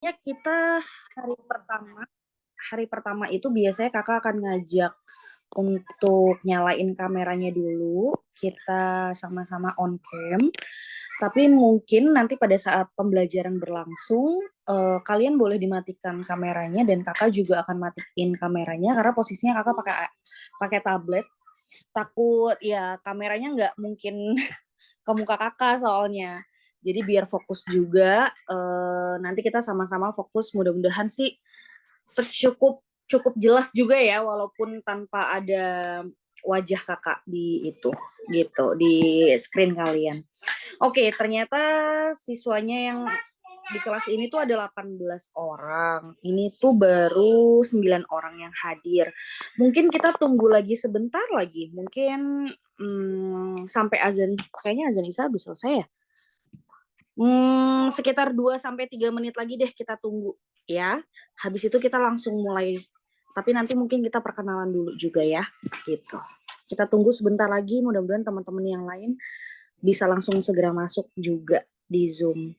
Ya kita hari pertama, hari pertama itu biasanya kakak akan ngajak untuk nyalain kameranya dulu. Kita sama-sama on cam. Tapi mungkin nanti pada saat pembelajaran berlangsung, kalian boleh dimatikan kameranya dan kakak juga akan matiin kameranya karena posisinya kakak pakai pakai tablet. Takut ya kameranya nggak mungkin ke muka kakak soalnya. Jadi biar fokus juga, nanti kita sama-sama fokus. Mudah-mudahan sih cukup cukup jelas juga ya, walaupun tanpa ada wajah kakak di itu, gitu di screen kalian. Oke, ternyata siswanya yang di kelas ini tuh ada 18 orang. Ini tuh baru 9 orang yang hadir. Mungkin kita tunggu lagi sebentar lagi. Mungkin sampai azan, kayaknya azan Isya habis selesai ya. Sekitar 2 sampai 3 menit lagi deh kita tunggu ya. Habis itu kita langsung mulai. Tapi nanti mungkin kita perkenalan dulu juga ya, gitu. Kita tunggu sebentar lagi, mudah-mudahan teman-teman yang lain bisa langsung segera masuk juga di Zoom.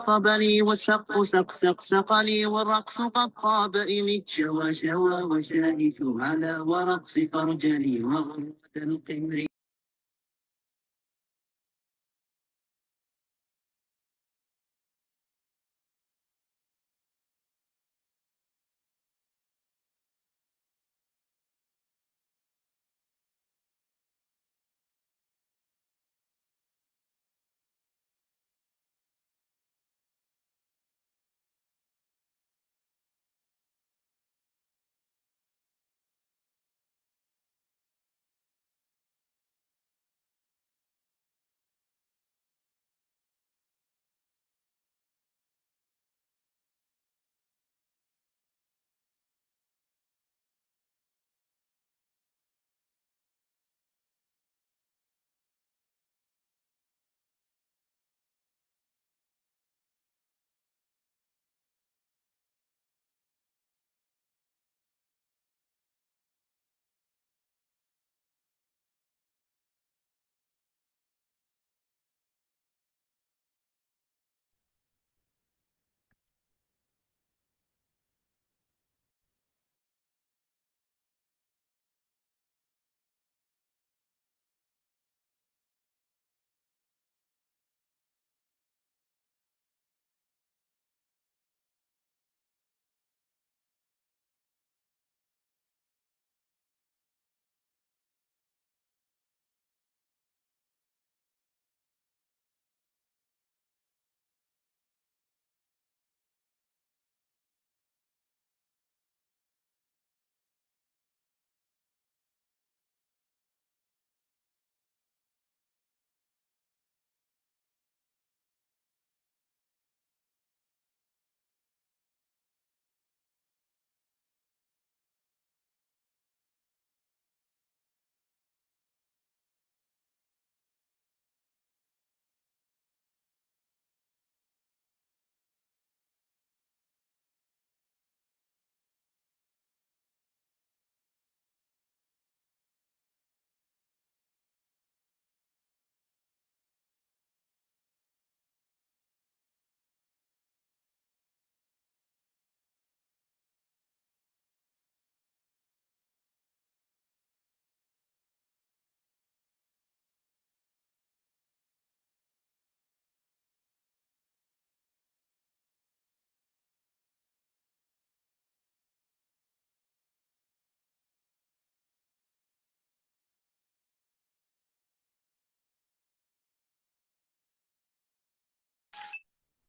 طبني والسقف سقني والرقص قد طابني جوى جوى وشائف على ورقص فرجلي وغرة القمر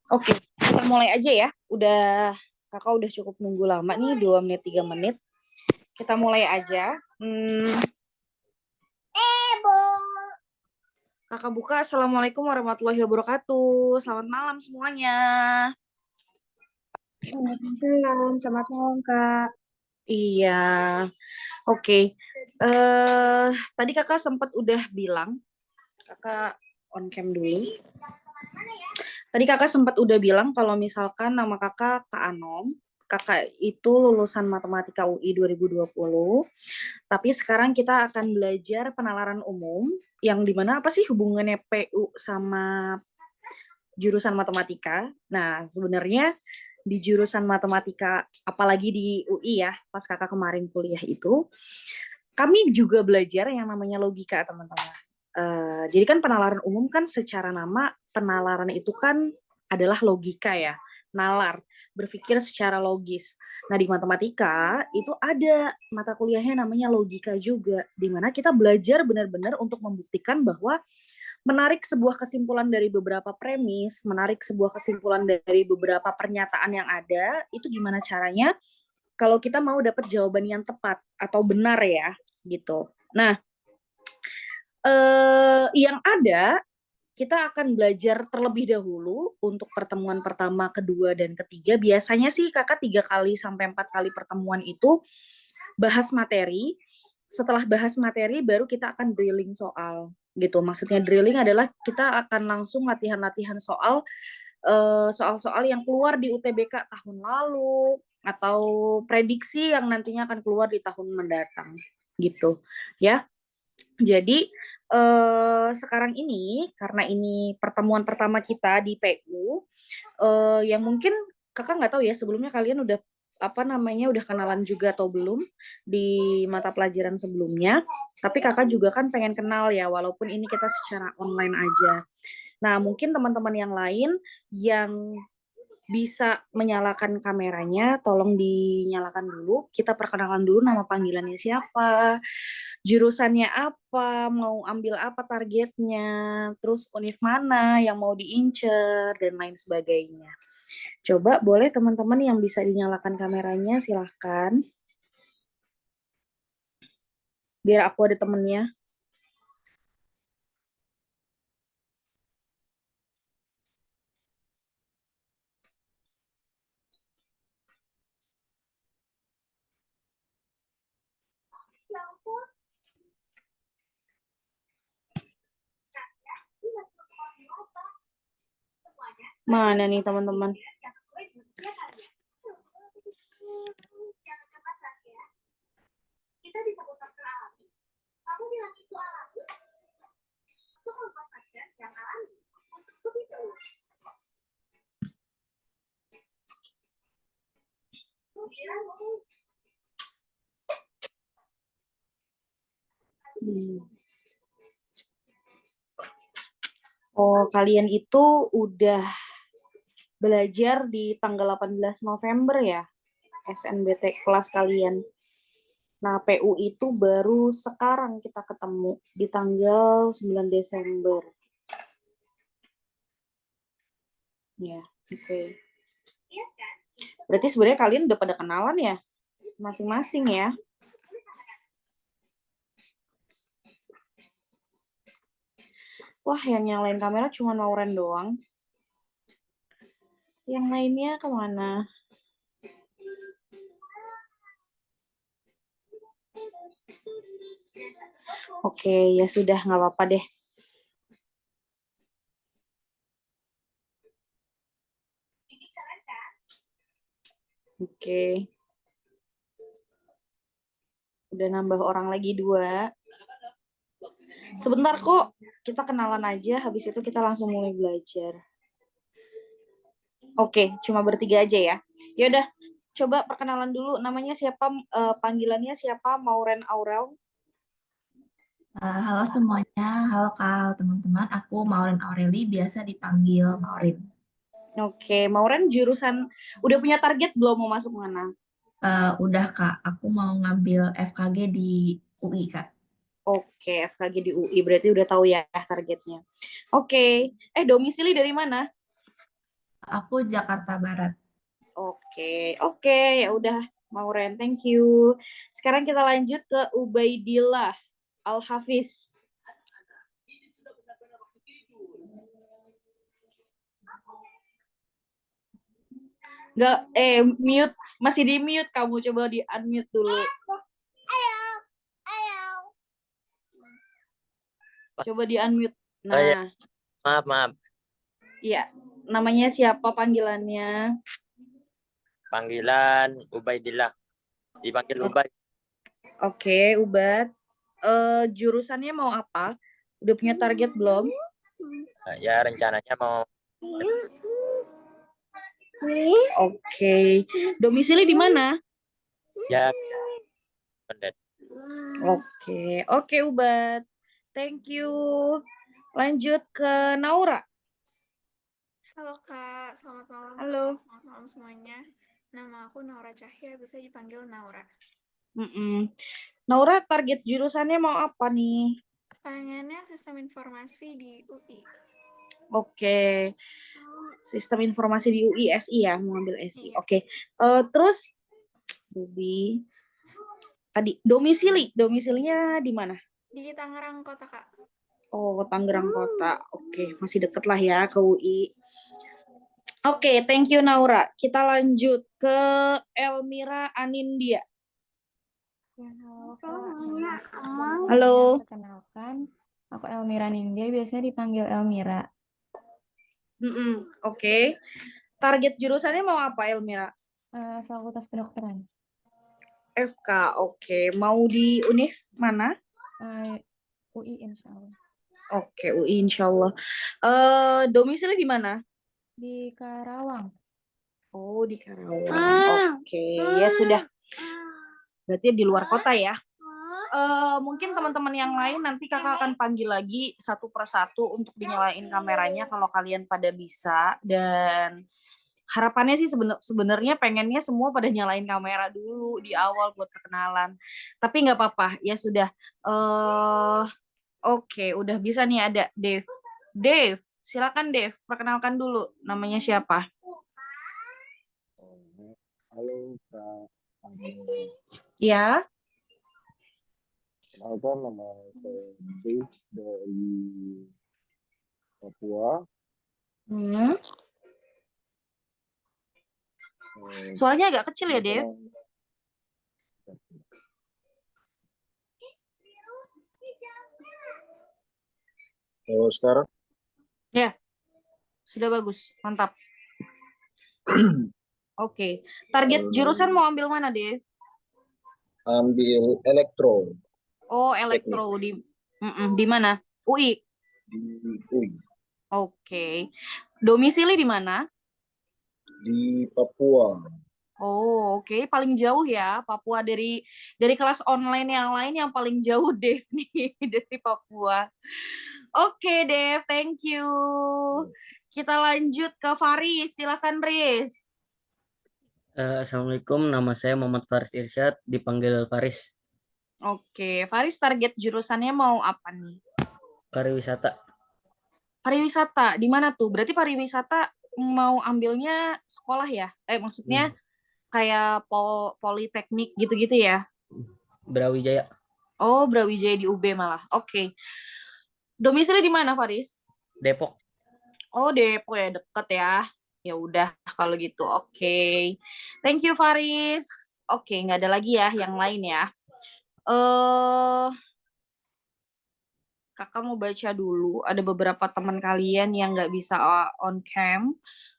Oke, kita mulai aja ya. Kakak udah cukup nunggu lama nih, 2 menit, 3 menit. Kita mulai aja. Kakak buka, Assalamualaikum warahmatullahi wabarakatuh. Selamat malam semuanya. Waalaikumsalam, selamat malam Kak. Iya, oke. Tadi kakak sempat udah bilang, kakak on cam dulu. Tadi kakak sempat udah bilang kalau misalkan nama kakak Kak Anom, kakak itu lulusan Matematika UI 2020, tapi sekarang kita akan belajar penalaran umum, yang dimana apa sih hubungannya PU sama jurusan matematika. Nah, sebenarnya di jurusan matematika, apalagi di UI ya, pas kakak kemarin kuliah itu, kami juga belajar yang namanya logika, teman-teman. Jadi kan penalaran umum kan secara nama, penalaran itu kan adalah logika ya, nalar, berpikir secara logis. Nah, di matematika itu ada mata kuliahnya namanya logika juga, di mana kita belajar benar-benar untuk membuktikan bahwa menarik sebuah kesimpulan dari beberapa premis, menarik sebuah kesimpulan dari beberapa pernyataan yang ada, itu gimana caranya kalau kita mau dapat jawaban yang tepat atau benar ya, gitu. Nah, yang ada, kita akan belajar terlebih dahulu untuk pertemuan pertama, kedua, dan ketiga. Biasanya sih kakak 3 kali sampai 4 kali pertemuan itu bahas materi. Setelah bahas materi, baru kita akan drilling soal gitu. Maksudnya drilling adalah kita akan langsung latihan-latihan soal-soal yang keluar di UTBK tahun lalu atau prediksi yang nantinya akan keluar di tahun mendatang gitu ya. Jadi sekarang ini karena ini pertemuan pertama kita di PU, yang mungkin kakak nggak tahu ya sebelumnya kalian udah udah kenalan juga atau belum di mata pelajaran sebelumnya. Tapi kakak juga kan pengen kenal ya, walaupun ini kita secara online aja. Nah, mungkin teman-teman yang lain yang bisa menyalakan kameranya, tolong dinyalakan dulu. Kita perkenalan dulu nama panggilannya siapa, jurusannya apa, mau ambil apa targetnya, terus univ mana yang mau diincer, dan lain sebagainya. Coba boleh teman-teman yang bisa dinyalakan kameranya, silahkan. Biar aku ada temennya. Mana nih teman-teman? Oh, kalian itu udah belajar di tanggal 18 November ya, SNBT kelas kalian. Nah, PU itu baru sekarang kita ketemu di tanggal 9 Desember. Ya, oke. Berarti sebenarnya kalian udah pada kenalan ya? Masing-masing ya? Wah, yang nyalain kamera cuma Lauren doang. Yang lainnya kemana? Oke, ya sudah, nggak apa-apa deh. Oke. Udah nambah orang lagi 2. Sebentar kok, kita kenalan aja, habis itu kita langsung mulai belajar. Oke, cuma bertiga aja ya. Ya udah, coba perkenalan dulu. Namanya siapa? Panggilannya siapa? Mauren Aurel. Halo semuanya, halo Kak, teman-teman. Aku Maureen Aureli, biasa dipanggil Maureen. Oke, Mauren jurusan udah punya target belum mau masuk mana? Udah Kak, aku mau ngambil FKG di UI Kak. Oke, FKG di UI berarti udah tahu ya targetnya. Oke, domisili dari mana? Aku Jakarta Barat. Oke, ya udah Mauren, thank you. Sekarang kita lanjut ke Ubaidillah Al-Hafiz. Nggak, mute, masih di mute kamu, coba di unmute dulu. Coba di unmute. Oh ya, Nah, maaf. iya. Namanya siapa panggilannya? Panggilan Ubaidillah. Dipanggil Ubay. Oke, Ubat. Jurusannya mau apa? Udah punya target belum? Ya rencananya mau Oke. Domisili di mana? ya konten. Oke, Ubat. Thank you. Lanjut ke Naura. Halo Kak, selamat malam. Halo. Kak. Selamat malam semuanya. Nama aku Naura Cahya, bisa dipanggil Naura. Naura, target jurusannya mau apa nih? Pengennya sistem informasi di UI. Oke. Sistem informasi di UI SI ya, mau ambil SI. Iya. Oke. Terus Bubi tadi domisilinya di mana? Di Tangerang Kota, Kak. Oh, Tangerang Kota. Oke, masih deket lah ya ke UI. Oke, thank you Naura. Kita lanjut ke Elmira Anindya. Ya, halo Kak. Halo. Perkenalkan, aku Elmira Nindya, biasanya dipanggil Elmira. Oke. Target jurusannya mau apa Elmira? Fakultas Kedokteran. FK, oke. Mau di univ mana? UI insya Allah. Oke, UI insya Allah. Domisili di mana? Di Karawang. Oh, di Karawang. Oke, ya sudah. Berarti di luar kota ya. Mungkin teman-teman yang lain nanti kakak akan panggil lagi satu persatu untuk dinyalain kameranya kalau kalian pada bisa. Dan harapannya sih sebenarnya pengennya semua pada nyalain kamera dulu di awal buat perkenalan. Tapi nggak apa-apa, ya sudah. Oke, udah bisa nih ada Dave. Dave, silakan Dave, perkenalkan dulu namanya siapa? Halo Kak. Ya. Kenalkan nama saya Dave dari Papua. Suaranya agak kecil ya, Dave? Kalau sekarang Ya, sudah bagus, mantap. Oke, target jurusan mau ambil mana, Dave? ambil elektro Oh, elektro di mana? UI. di UI Oke. Domisili di mana? di Papua. Oh, oke. Paling jauh ya, Papua dari kelas online yang lain yang paling jauh Dave nih dari Papua. Oke, Dave, thank you. Kita lanjut ke Faris. Silakan, Riz. Assalamualaikum, nama saya Muhammad Faris Irsyad, dipanggil Faris. Oke, Faris target jurusannya mau apa nih? Pariwisata. Pariwisata, di mana tuh? Berarti pariwisata mau ambilnya sekolah ya? Maksudnya kayak politeknik gitu-gitu ya? Brawijaya. Oh, Brawijaya di UB malah. Oke. Domisili di mana, Faris? Depok. Oh, Depok ya, deket ya. Ya udah kalau gitu. Oke. Thank you, Faris. Oke, nggak ada lagi ya yang lain ya. Kakak mau baca dulu. Ada beberapa teman kalian yang nggak bisa on cam.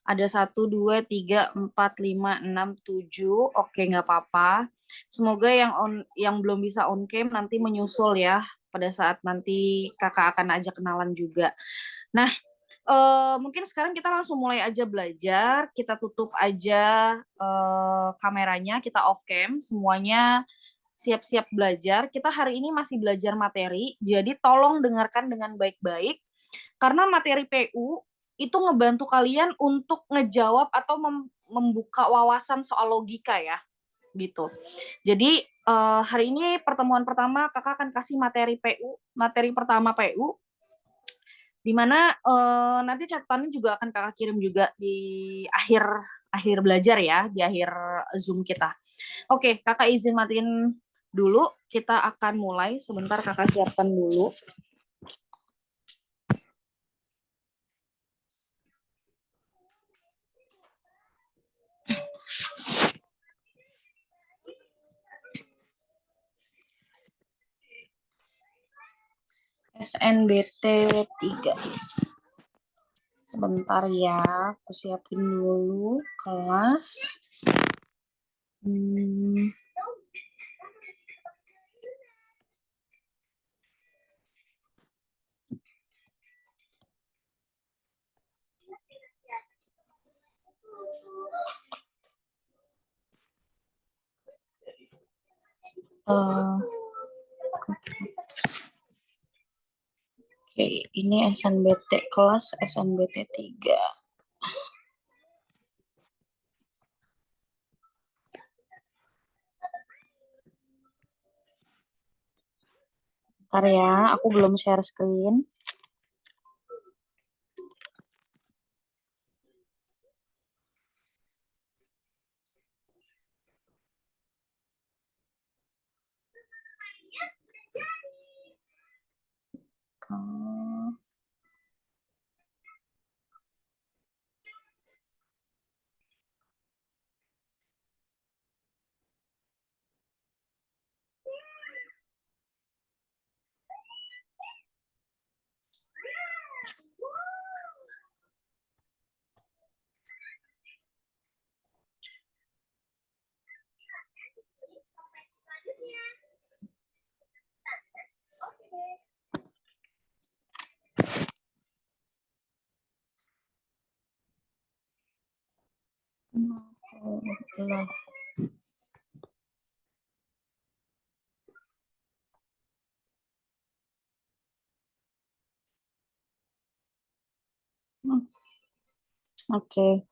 Ada 1, 2, 3, 4, 5, 6, 7. Oke, nggak apa-apa. Semoga yang belum bisa on cam nanti menyusul ya. Pada saat nanti kakak akan ajak kenalan juga. Nah, mungkin sekarang kita langsung mulai aja belajar. Kita tutup aja kameranya, kita off cam. Semuanya siap-siap belajar. Kita hari ini masih belajar materi, jadi tolong dengarkan dengan baik-baik. Karena materi PU itu ngebantu kalian untuk ngejawab atau membuka wawasan soal logika ya, gitu. Jadi hari ini pertemuan pertama kakak akan kasih materi PU, materi pertama PU, Dimana nanti catatannya juga akan kakak kirim juga di akhir belajar ya, di akhir Zoom kita. Oke, kakak izin matiin dulu. Kita akan mulai. Sebentar kakak siapkan dulu. SNBT 3. Sebentar ya, aku siapin dulu kelas. Oke, ini SNBT kelas SNBT 3. Bentar ya, aku belum share screen. Oke.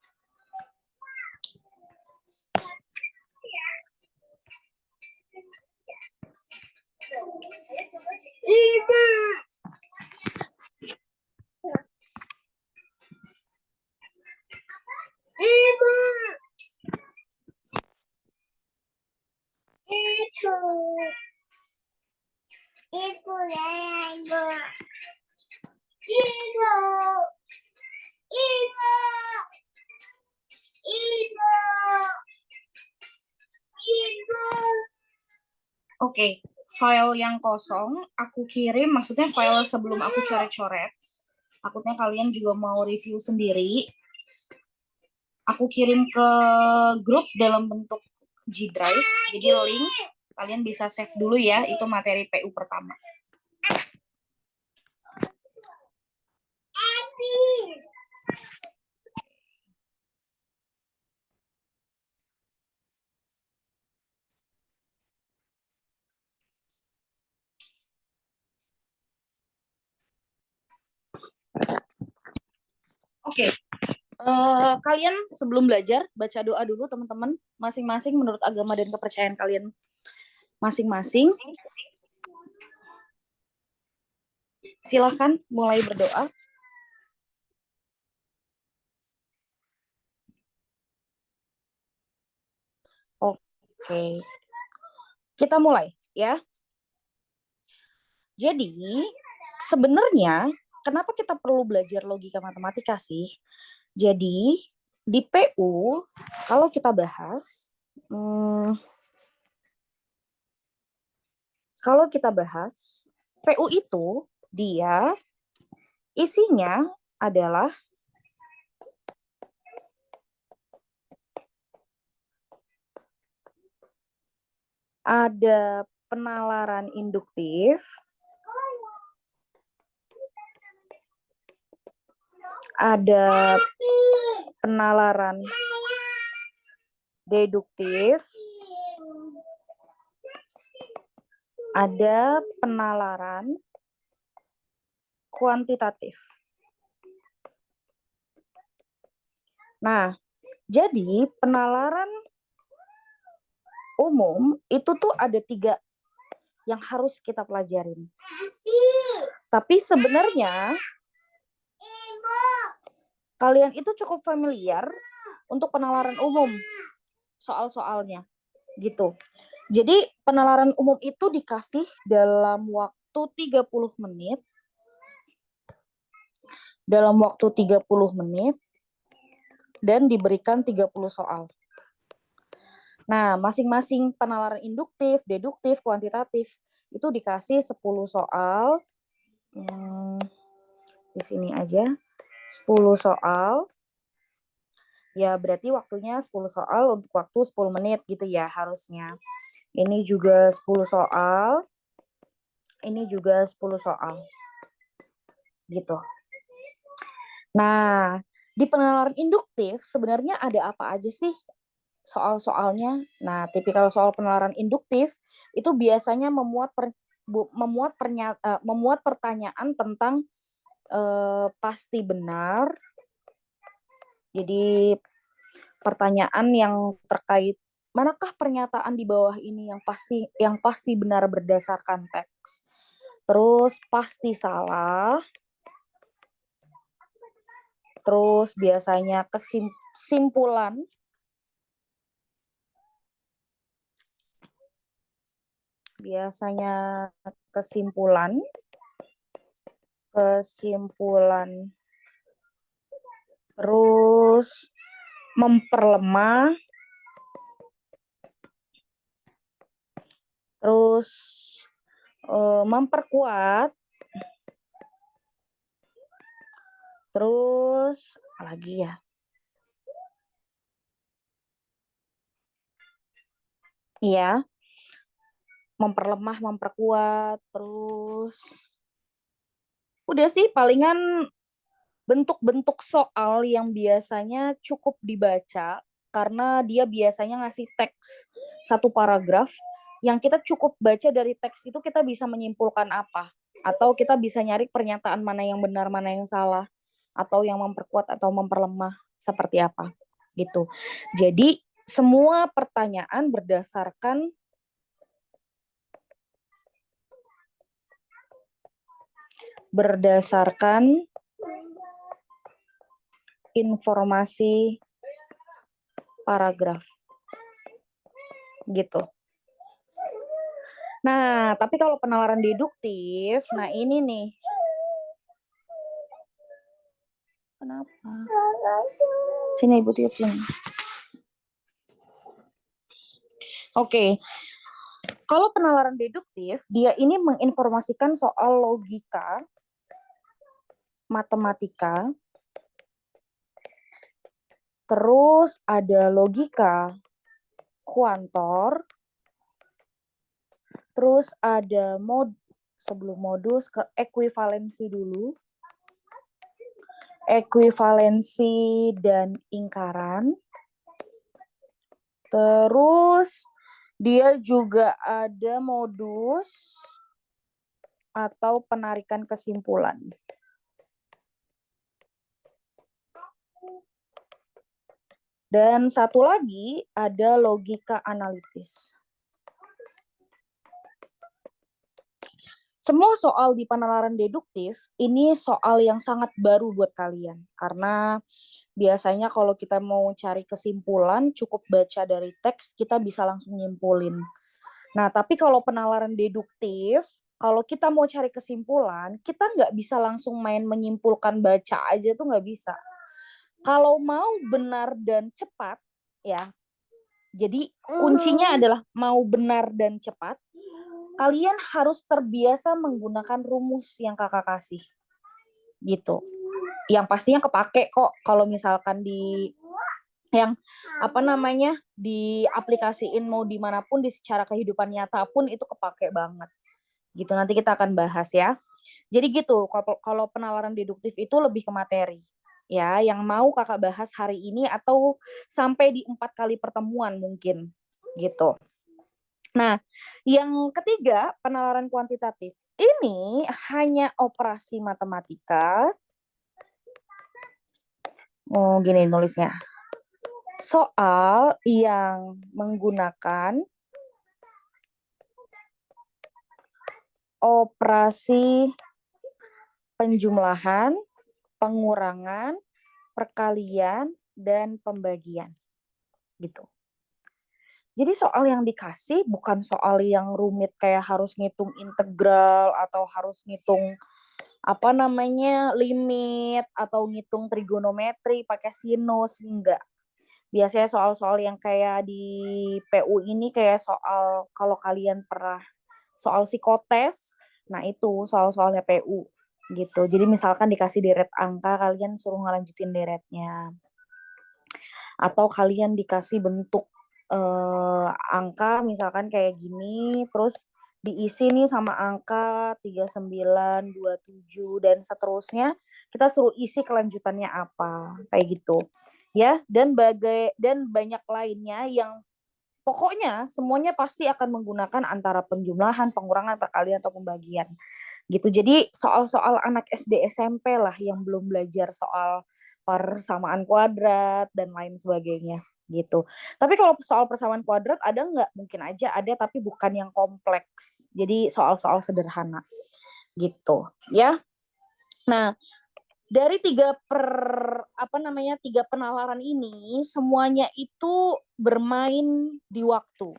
Oke, file yang kosong aku kirim, maksudnya file sebelum aku coret-coret. Takutnya kalian juga mau review sendiri. Aku kirim ke grup dalam bentuk G Drive, jadi link. Kalian bisa save dulu ya, itu materi PU pertama. Oke, kalian sebelum belajar baca doa dulu teman-teman, masing-masing menurut agama dan kepercayaan kalian masing-masing. Silakan mulai berdoa. Oke, kita mulai ya. Jadi sebenarnya kenapa kita perlu belajar logika matematika sih? Jadi di PU kalau kita bahas, PU itu dia isinya adalah ada penalaran induktif, ada penalaran deduktif, ada penalaran kuantitatif. Nah, jadi penalaran umum itu tuh ada 3 yang harus kita pelajarin. Tapi sebenarnya Kalian itu cukup familiar untuk penalaran umum soal-soalnya gitu. Jadi penalaran umum itu dikasih dalam waktu 30 menit. Dalam waktu 30 menit dan diberikan 30 soal. Nah, masing-masing penalaran induktif, deduktif, kuantitatif itu dikasih 10 soal. Di sini aja. 10 soal. Ya, berarti waktunya 10 soal untuk waktu 10 menit gitu ya harusnya. Ini juga 10 soal. Ini juga 10 soal. Gitu. Nah, di penalaran induktif sebenarnya ada apa aja sih soal-soalnya? Nah, tipikal soal penalaran induktif itu biasanya memuat pertanyaan tentang pasti benar. Jadi pertanyaan yang terkait manakah pernyataan di bawah ini yang pasti benar berdasarkan teks. Terus pasti salah. Terus biasanya kesimpulan. Biasanya kesimpulan. Terus memperlemah. Terus memperkuat. Terus apa lagi ya? Iya. Memperlemah, memperkuat, terus udah sih palingan bentuk-bentuk soal yang biasanya cukup dibaca karena dia biasanya ngasih teks satu paragraf yang kita cukup baca dari teks itu kita bisa menyimpulkan apa atau kita bisa nyari pernyataan mana yang benar, mana yang salah atau yang memperkuat atau memperlemah seperti apa gitu. Jadi semua pertanyaan berdasarkan informasi paragraf. Gitu. Nah, tapi kalau penalaran deduktif, nah ini nih. Kenapa? Sini Ibu tiupin. Oke. Kalau penalaran deduktif, dia ini menginformasikan soal logika, matematika, terus ada logika kuantor, terus ada sebelum modus ke ekuivalensi dulu. Ekuivalensi dan ingkaran. Terus dia juga ada modus atau penarikan kesimpulan. Dan satu lagi ada logika analitis. Semua soal di penalaran deduktif ini soal yang sangat baru buat kalian. Karena biasanya kalau kita mau cari kesimpulan, cukup baca dari teks, kita bisa langsung nyimpulin. Nah, tapi kalau penalaran deduktif, kalau kita mau cari kesimpulan, kita nggak bisa langsung main menyimpulkan baca aja tuh nggak bisa. Kalau mau benar dan cepat, ya, jadi kuncinya adalah mau benar dan cepat, kalian harus terbiasa menggunakan rumus yang kakak kasih. Gitu. Yang pastinya kepake kok kalau misalkan diaplikasiin mau dimanapun di secara kehidupan nyata pun itu kepake banget. Gitu, nanti kita akan bahas ya. Jadi gitu, kalau penalaran deduktif itu lebih ke materi. Ya, yang mau kakak bahas hari ini atau sampai di 4 kali pertemuan mungkin. Gitu. Nah, yang ketiga, penalaran kuantitatif. Ini hanya operasi matematika. Oh, gini nulisnya. Soal yang menggunakan operasi penjumlahan pengurangan, perkalian, dan pembagian. Gitu. Jadi soal yang dikasih bukan soal yang rumit kayak harus ngitung integral atau harus ngitung limit atau ngitung trigonometri pakai sinus, enggak. Biasanya soal-soal yang kayak di PU ini kayak soal kalau kalian pernah soal psikotes, nah itu soal-soalnya PU gitu. Jadi misalkan dikasih deret angka, kalian suruh ngelanjutin deretnya. Atau kalian dikasih bentuk angka misalkan kayak gini, terus diisi nih sama angka 39, 27 dan seterusnya, kita suruh isi kelanjutannya apa, kayak gitu. Ya, dan banyak lainnya yang pokoknya semuanya pasti akan menggunakan antara penjumlahan, pengurangan, perkalian atau pembagian. Gitu. Jadi soal-soal anak SD SMP lah yang belum belajar soal persamaan kuadrat dan lain sebagainya gitu. Tapi kalau soal persamaan kuadrat ada nggak? Mungkin aja ada, tapi bukan yang kompleks. Jadi soal-soal sederhana gitu, ya. Nah, dari tiga penalaran ini semuanya itu bermain di waktu.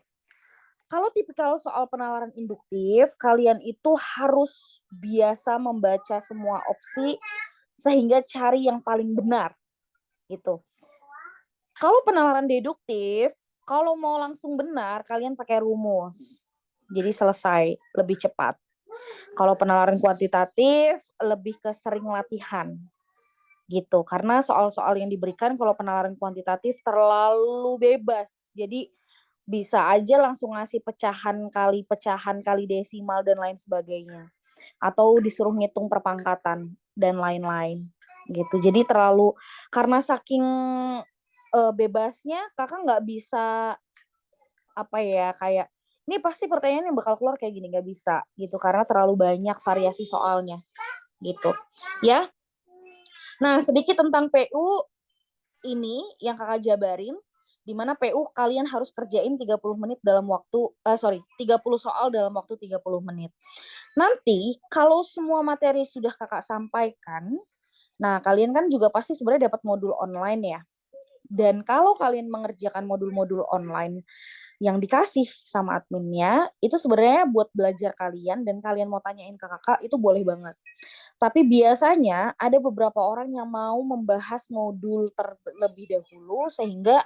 Kalau tipikal soal penalaran induktif, kalian itu harus biasa membaca semua opsi sehingga cari yang paling benar gitu. Kalau penalaran deduktif, kalau mau langsung benar, kalian pakai rumus. Jadi selesai, lebih cepat. Kalau penalaran kuantitatif, lebih ke sering latihan. Gitu, karena soal-soal yang diberikan kalau penalaran kuantitatif terlalu bebas. Jadi bisa aja langsung ngasih pecahan kali desimal dan lain sebagainya. Atau disuruh ngitung perpangkatan dan lain-lain. Gitu. Jadi terlalu, karena saking bebasnya kakak nggak bisa kayak ini pasti pertanyaan yang bakal keluar kayak gini, nggak bisa gitu karena terlalu banyak variasi soalnya gitu ya. Nah, sedikit tentang PU ini yang kakak jabarin, di mana PU kalian harus kerjain 30 menit dalam waktu 30 soal dalam waktu 30 menit. Nanti kalau semua materi sudah kakak sampaikan, nah kalian kan juga pasti sebenarnya dapat modul online ya. Dan kalau kalian mengerjakan modul-modul online yang dikasih sama adminnya, itu sebenarnya buat belajar kalian dan kalian mau tanyain ke kakak, itu boleh banget. Tapi biasanya ada beberapa orang yang mau membahas modul terlebih dahulu sehingga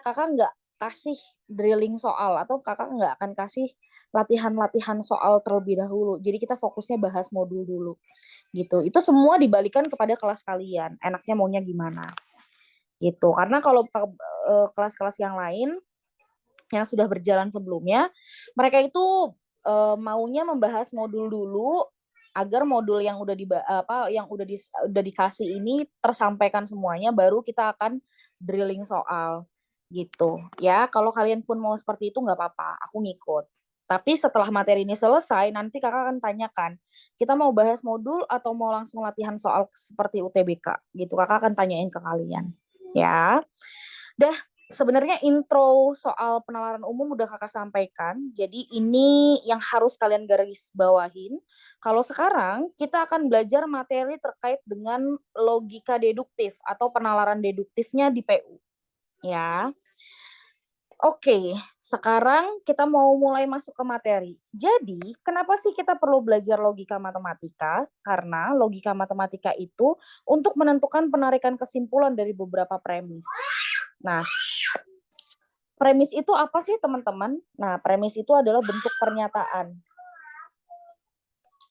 kakak nggak kasih drilling soal atau kakak nggak akan kasih latihan-latihan soal terlebih dahulu. Jadi kita fokusnya bahas modul dulu. Gitu. Itu semua dibalikan kepada kelas kalian. Enaknya maunya gimana? Gitu. Karena kalau kelas-kelas yang lain yang sudah berjalan sebelumnya, mereka itu maunya membahas modul dulu agar modul yang udah dikasih ini tersampaikan semuanya, baru kita akan drilling soal gitu ya. Kalau kalian pun mau seperti itu nggak apa-apa, aku ngikut. Tapi setelah materi ini selesai, nanti kakak akan tanyakan, kita mau bahas modul atau mau langsung latihan soal seperti UTBK gitu. Kakak akan tanyain ke kalian ya. Dah, sebenarnya intro soal penalaran umum udah kakak sampaikan. Jadi ini yang harus kalian garis bawahin. Kalau sekarang kita akan belajar materi terkait dengan logika deduktif atau penalaran deduktifnya di PU. Ya. Oke, sekarang kita mau mulai masuk ke materi. Jadi, kenapa sih kita perlu belajar logika matematika? Karena logika matematika itu untuk menentukan penarikan kesimpulan dari beberapa premis. Nah, premis itu apa sih, teman-teman? Nah, premis itu adalah bentuk pernyataan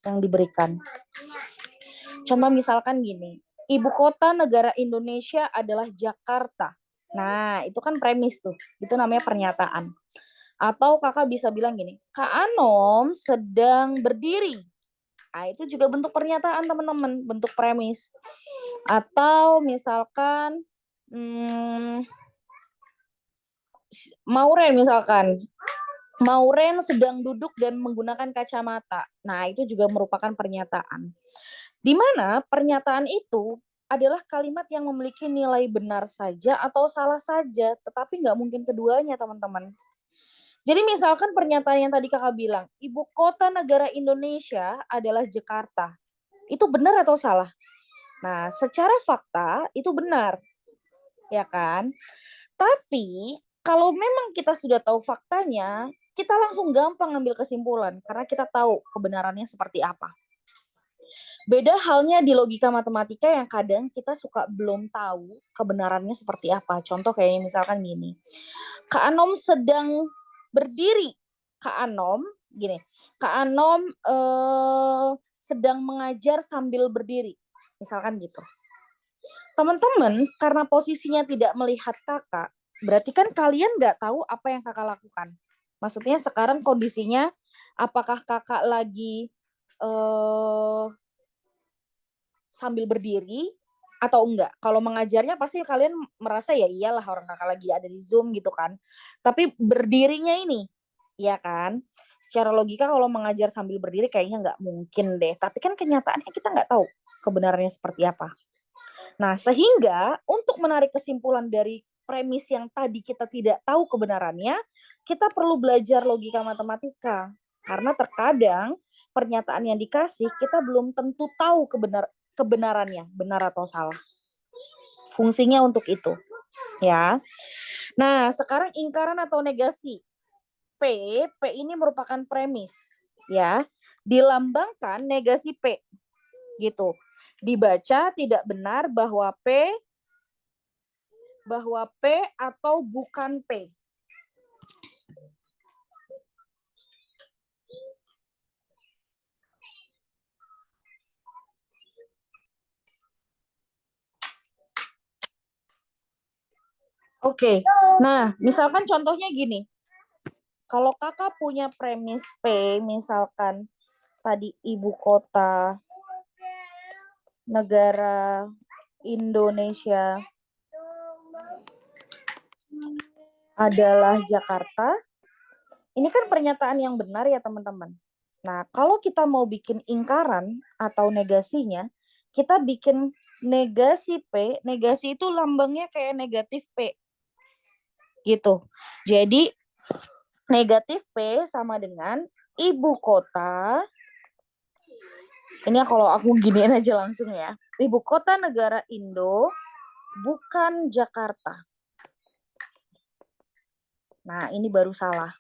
yang diberikan. Contoh misalkan gini, ibu kota negara Indonesia adalah Jakarta. Nah, itu kan premis tuh. Itu namanya pernyataan. Atau kakak bisa bilang gini, Kak Anom sedang berdiri. Nah, itu juga bentuk pernyataan, teman-teman. Bentuk premis. Atau misalkan, Mauren misalkan. Mauren sedang duduk dan menggunakan kacamata. Nah, itu juga merupakan pernyataan. Di mana pernyataan itu adalah kalimat yang memiliki nilai benar saja atau salah saja, tetapi nggak mungkin keduanya, teman-teman. Jadi misalkan pernyataan yang tadi kakak bilang, ibu kota negara Indonesia adalah Jakarta. Itu benar atau salah? Nah, secara fakta itu benar, ya kan? Tapi kalau memang kita sudah tahu faktanya, kita langsung gampang ngambil kesimpulan karena kita tahu kebenarannya seperti apa. Beda halnya di logika matematika yang kadang kita suka belum tahu kebenarannya seperti apa. Contoh kayak misalkan gini. Kak Anom sedang berdiri. Kak Anom sedang mengajar sambil berdiri. Misalkan gitu. Teman-teman, karena posisinya tidak melihat kakak, berarti kan kalian nggak tahu apa yang kakak lakukan. Maksudnya sekarang kondisinya, apakah kakak lagi sambil berdiri atau enggak? Kalau mengajarnya pasti kalian merasa ya iyalah orang kakak lagi ada di Zoom gitu kan. Tapi berdirinya ini, ya kan? Secara logika kalau mengajar sambil berdiri kayaknya nggak mungkin deh. Tapi kan kenyataannya kita nggak tahu kebenarannya seperti apa. Nah, sehingga untuk menarik kesimpulan dari premis yang tadi kita tidak tahu kebenarannya, kita perlu belajar logika matematika. Karena terkadang pernyataan yang dikasih kita belum tentu tahu kebenarannya, benar atau salah. Fungsinya untuk itu, ya. Nah, sekarang ingkaran atau negasi. P ini merupakan premis, ya. Dilambangkan negasi P, gitu. Dibaca tidak benar bahwa P atau bukan P. Oke, nah misalkan contohnya gini. Kalau kakak punya premis P, misalkan tadi ibu kota negara Indonesia adalah Jakarta. Ini kan pernyataan yang benar ya teman-teman. Nah, kalau kita mau bikin ingkaran atau negasinya, kita bikin negasi P, negasi itu lambangnya kayak negatif P. Gitu. Jadi, negatif P sama dengan ibu kota. Ini kalau aku giniin aja langsung ya. Ibu kota negara Indo bukan Jakarta. Nah, ini baru salah.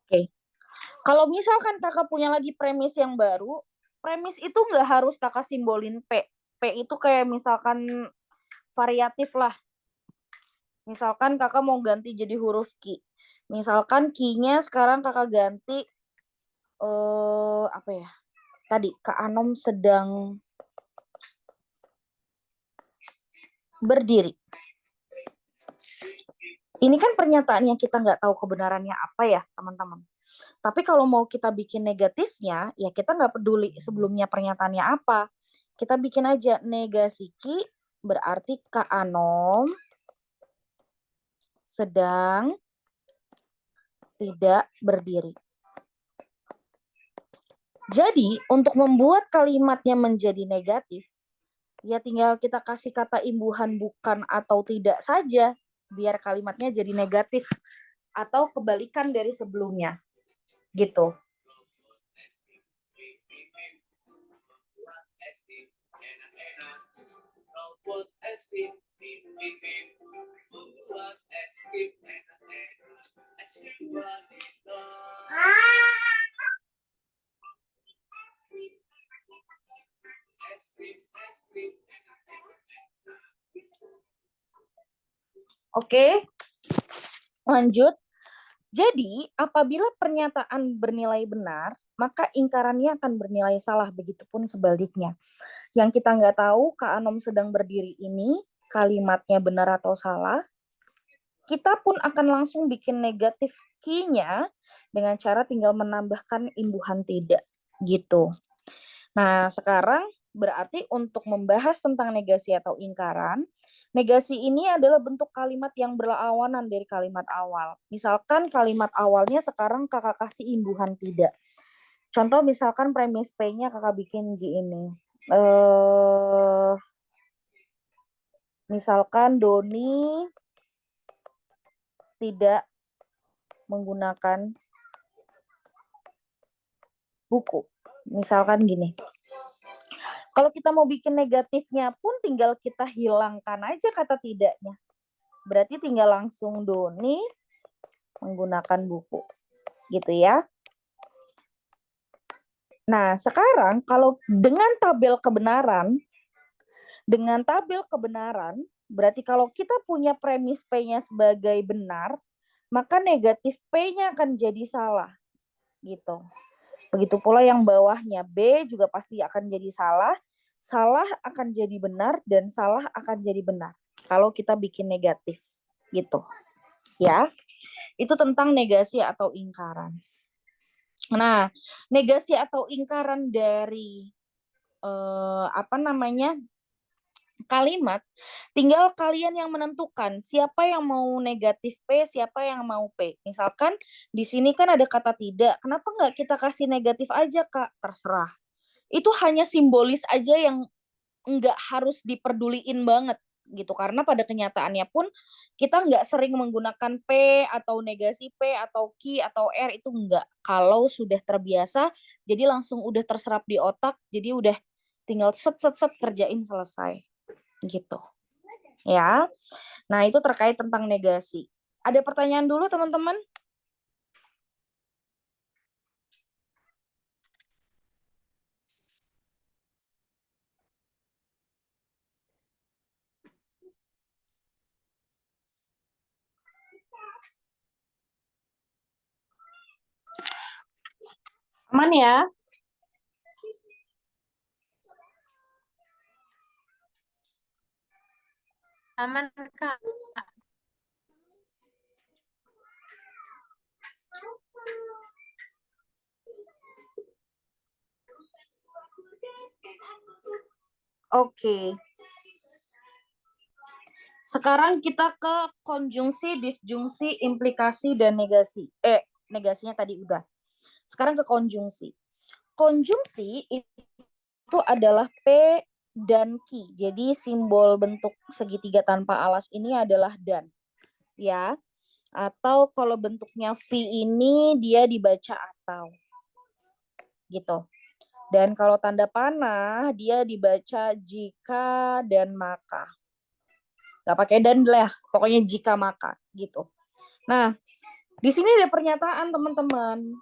Oke. Kalau misalkan kakak punya lagi premis yang baru, premis itu nggak harus kakak simbolin P. P itu kayak misalkan variatif lah. Misalkan kakak mau ganti jadi huruf Q. Misalkan Q-nya sekarang kakak ganti apa ya? Tadi Kak Anom sedang berdiri. Ini kan pernyataan yang kita nggak tahu kebenarannya apa ya, teman-teman. Tapi kalau mau kita bikin negatifnya, ya kita nggak peduli sebelumnya pernyataannya apa. Kita bikin aja negasi Q berarti Kak Anom sedang tidak berdiri. Jadi, untuk membuat kalimatnya menjadi negatif, ya tinggal kita kasih kata imbuhan bukan atau tidak saja, biar kalimatnya jadi negatif. Atau kebalikan dari sebelumnya. Gitu. Oke, lanjut. Jadi, apabila pernyataan bernilai benar, maka ingkarannya akan bernilai salah, begitupun sebaliknya. Yang kita nggak tahu, Kak Anom sedang berdiri ini, kalimatnya benar atau salah, kita pun akan langsung bikin negatif Q-nya dengan cara tinggal menambahkan imbuhan tidak, gitu. Nah, sekarang berarti untuk membahas tentang negasi atau ingkaran, negasi ini adalah bentuk kalimat yang berlawanan dari kalimat awal. Misalkan kalimat awalnya sekarang kakak kasih imbuhan tidak. Contoh misalkan premis P-nya kakak bikin gini. Misalkan Doni tidak menggunakan buku. Misalkan gini. Kalau kita mau bikin negatifnya pun tinggal kita hilangkan aja kata tidaknya. Berarti tinggal langsung Doni menggunakan buku. Gitu ya. Nah, sekarang kalau dengan tabel kebenaran, berarti kalau kita punya premis P-nya sebagai benar, maka negatif P-nya akan jadi salah. Gitu. Begitu pula yang bawahnya, B juga pasti akan jadi salah akan jadi benar, dan salah akan jadi benar. Kalau kita bikin negatif. Gitu. Ya. Itu tentang negasi atau ingkaran. Nah, negasi atau ingkaran dari kalimat, tinggal kalian yang menentukan siapa yang mau negatif P, siapa yang mau P. Misalkan di sini kan ada kata tidak, kenapa nggak kita kasih negatif aja, Kak? Terserah. Itu hanya simbolis aja yang nggak harus diperduliin banget gitu, karena pada kenyataannya pun kita nggak sering menggunakan P atau negasi P atau Q atau R, itu nggak. Kalau sudah terbiasa, jadi langsung udah terserap di otak, jadi udah tinggal set kerjain selesai gitu ya. Nah, itu terkait tentang negasi. Ada pertanyaan dulu teman-teman? Aman ya? Aman, Kak. Oke. Sekarang kita ke konjungsi, disjungsi, implikasi, dan negasi. Negasinya tadi udah. Sekarang ke konjungsi. Konjungsi itu adalah P dan Q. Jadi simbol bentuk segitiga tanpa alas ini adalah dan. Ya. Atau kalau bentuknya V ini dia dibaca atau. Gitu. Dan kalau tanda panah dia dibaca jika dan maka. Gak pakai dan lah, pokoknya jika maka gitu. Nah, di sini ada pernyataan teman-teman.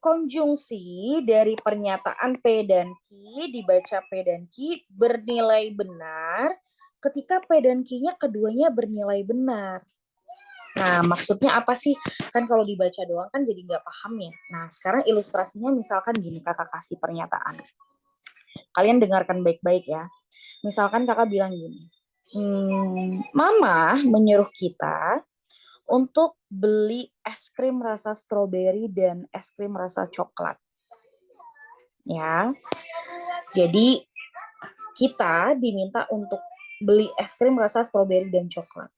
Konjungsi dari pernyataan P dan Q, dibaca P dan Q, bernilai benar ketika P dan Q-nya keduanya bernilai benar. Nah, maksudnya apa sih? Kan kalau dibaca doang kan jadi nggak paham ya. Nah, sekarang ilustrasinya misalkan gini, kakak kasih pernyataan. Kalian dengarkan baik-baik ya. Misalkan kakak bilang gini, Mama menyuruh kita untuk beli es krim rasa stroberi dan es krim rasa coklat. Ya. Jadi kita diminta untuk beli es krim rasa stroberi dan coklat.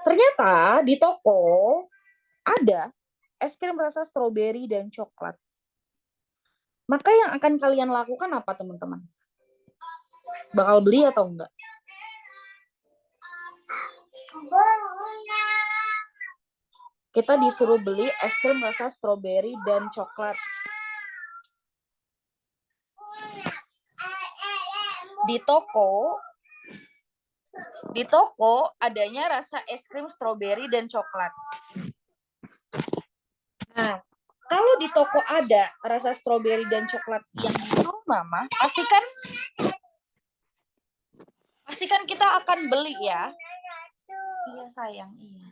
Ternyata di toko ada es krim rasa stroberi dan coklat. Maka yang akan kalian lakukan apa, teman-teman? Bakal beli atau enggak? Kita disuruh beli es krim rasa stroberi dan coklat. Di toko adanya rasa es krim stroberi dan coklat. Nah, kalau di toko ada rasa stroberi dan coklat yang disuruh Mama, pastikan kita akan beli ya. Iya sayang, iya.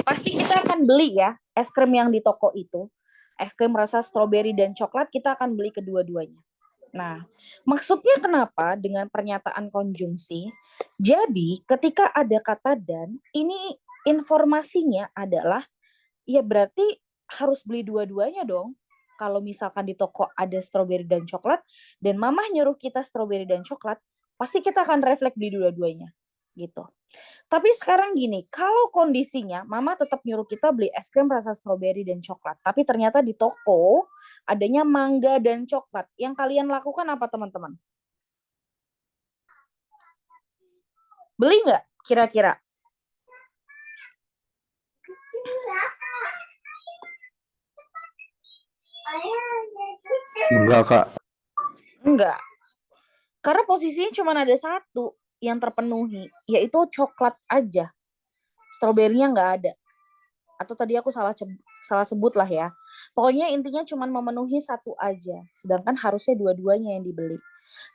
Pasti kita akan beli ya es krim yang di toko itu. Es krim rasa stroberi dan coklat kita akan beli kedua-duanya. Nah, maksudnya kenapa dengan pernyataan konjungsi? Jadi, ketika ada kata dan, ini informasinya adalah, ya berarti harus beli dua-duanya dong. Kalau misalkan di toko ada stroberi dan coklat, dan Mama nyuruh kita stroberi dan coklat, pasti kita akan refleks beli dua-duanya. Gitu. Tapi sekarang gini, kalau kondisinya Mama tetap nyuruh kita beli es krim rasa stroberi dan coklat, tapi ternyata di toko adanya mangga dan coklat. Yang kalian lakukan apa, teman-teman? Beli nggak kira-kira? Enggak, Kak. Enggak. Karena posisinya cuma ada satu yang terpenuhi, yaitu coklat aja. Stroberinya nggak ada. Atau tadi aku salah sebut lah ya. Pokoknya intinya cuma memenuhi satu aja. Sedangkan harusnya dua-duanya yang dibeli.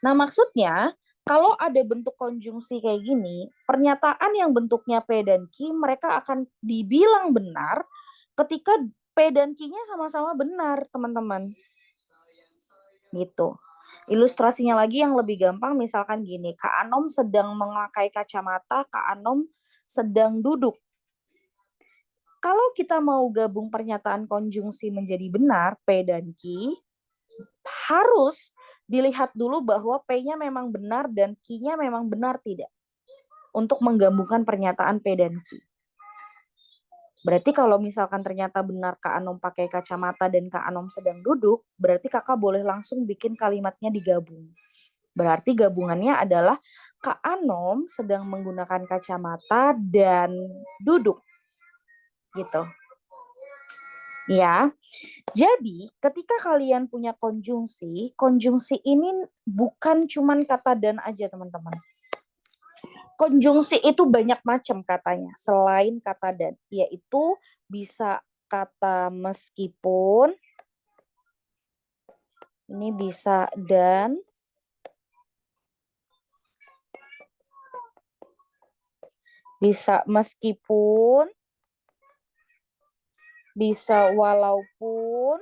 Nah maksudnya, kalau ada bentuk konjungsi kayak gini, pernyataan yang bentuknya P dan Q, mereka akan dibilang benar ketika P dan Q-nya sama-sama benar, teman-teman. Gitu. Ilustrasinya lagi yang lebih gampang, misalkan gini, Kak Anom sedang memakai kacamata, Kak Anom sedang duduk. Kalau kita mau gabung pernyataan konjungsi menjadi benar, P dan Q, harus dilihat dulu bahwa P-nya memang benar dan Q-nya memang benar tidak. Untuk menggabungkan pernyataan P dan Q. Berarti kalau misalkan ternyata benar Kak Anom pakai kacamata dan Kak Anom sedang duduk, berarti kakak boleh langsung bikin kalimatnya digabung. Berarti gabungannya adalah Kak Anom sedang menggunakan kacamata dan duduk. Gitu. Ya. Jadi, ketika kalian punya konjungsi, konjungsi ini bukan cuman kata dan aja, teman-teman. Konjungsi itu banyak macam katanya, selain kata dan, yaitu bisa kata meskipun, ini bisa dan, bisa meskipun, bisa walaupun,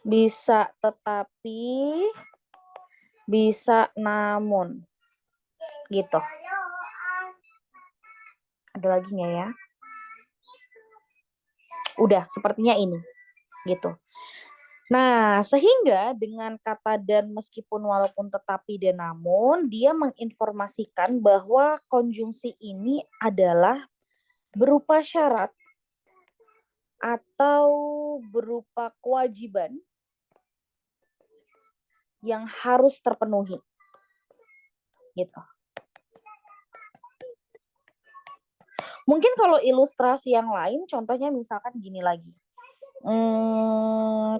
bisa tetapi, bisa namun. Gitu. Ada lagi nggak ya? Udah, sepertinya ini. Gitu. Nah, sehingga dengan kata dan meskipun walaupun tetapi dan namun, dia menginformasikan bahwa konjungsi ini adalah berupa syarat atau berupa kewajiban yang harus terpenuhi. Gitu. Mungkin kalau ilustrasi yang lain, contohnya misalkan gini lagi.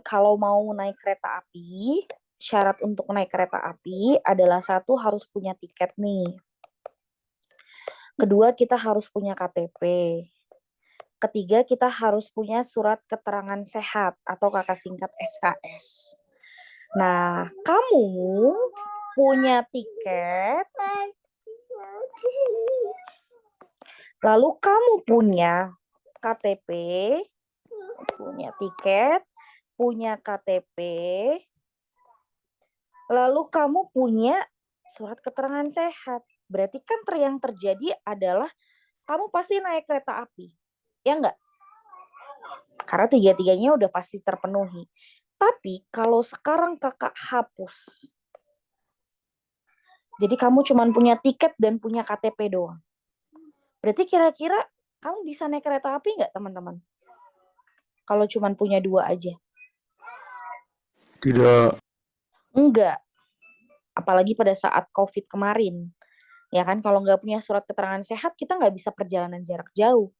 Kalau mau naik kereta api, syarat untuk naik kereta api adalah satu, harus punya tiket nih. Kedua, kita harus punya KTP. Ketiga, kita harus punya surat keterangan sehat atau kakak singkat SKS. Nah, kamu punya tiket, lalu kamu punya KTP, punya tiket, punya KTP, lalu kamu punya surat keterangan sehat. Berarti kan yang terjadi adalah kamu pasti naik kereta api. Ya enggak? Karena tiga-tiganya udah pasti terpenuhi. Tapi kalau sekarang kakak hapus, jadi kamu cuma punya tiket dan punya KTP doang. Berarti kira-kira kamu bisa naik kereta api nggak, teman-teman? Kalau cuma punya dua aja. Tidak. Enggak. Apalagi pada saat COVID kemarin. Ya kan, kalau nggak punya surat keterangan sehat, kita nggak bisa perjalanan jarak jauh.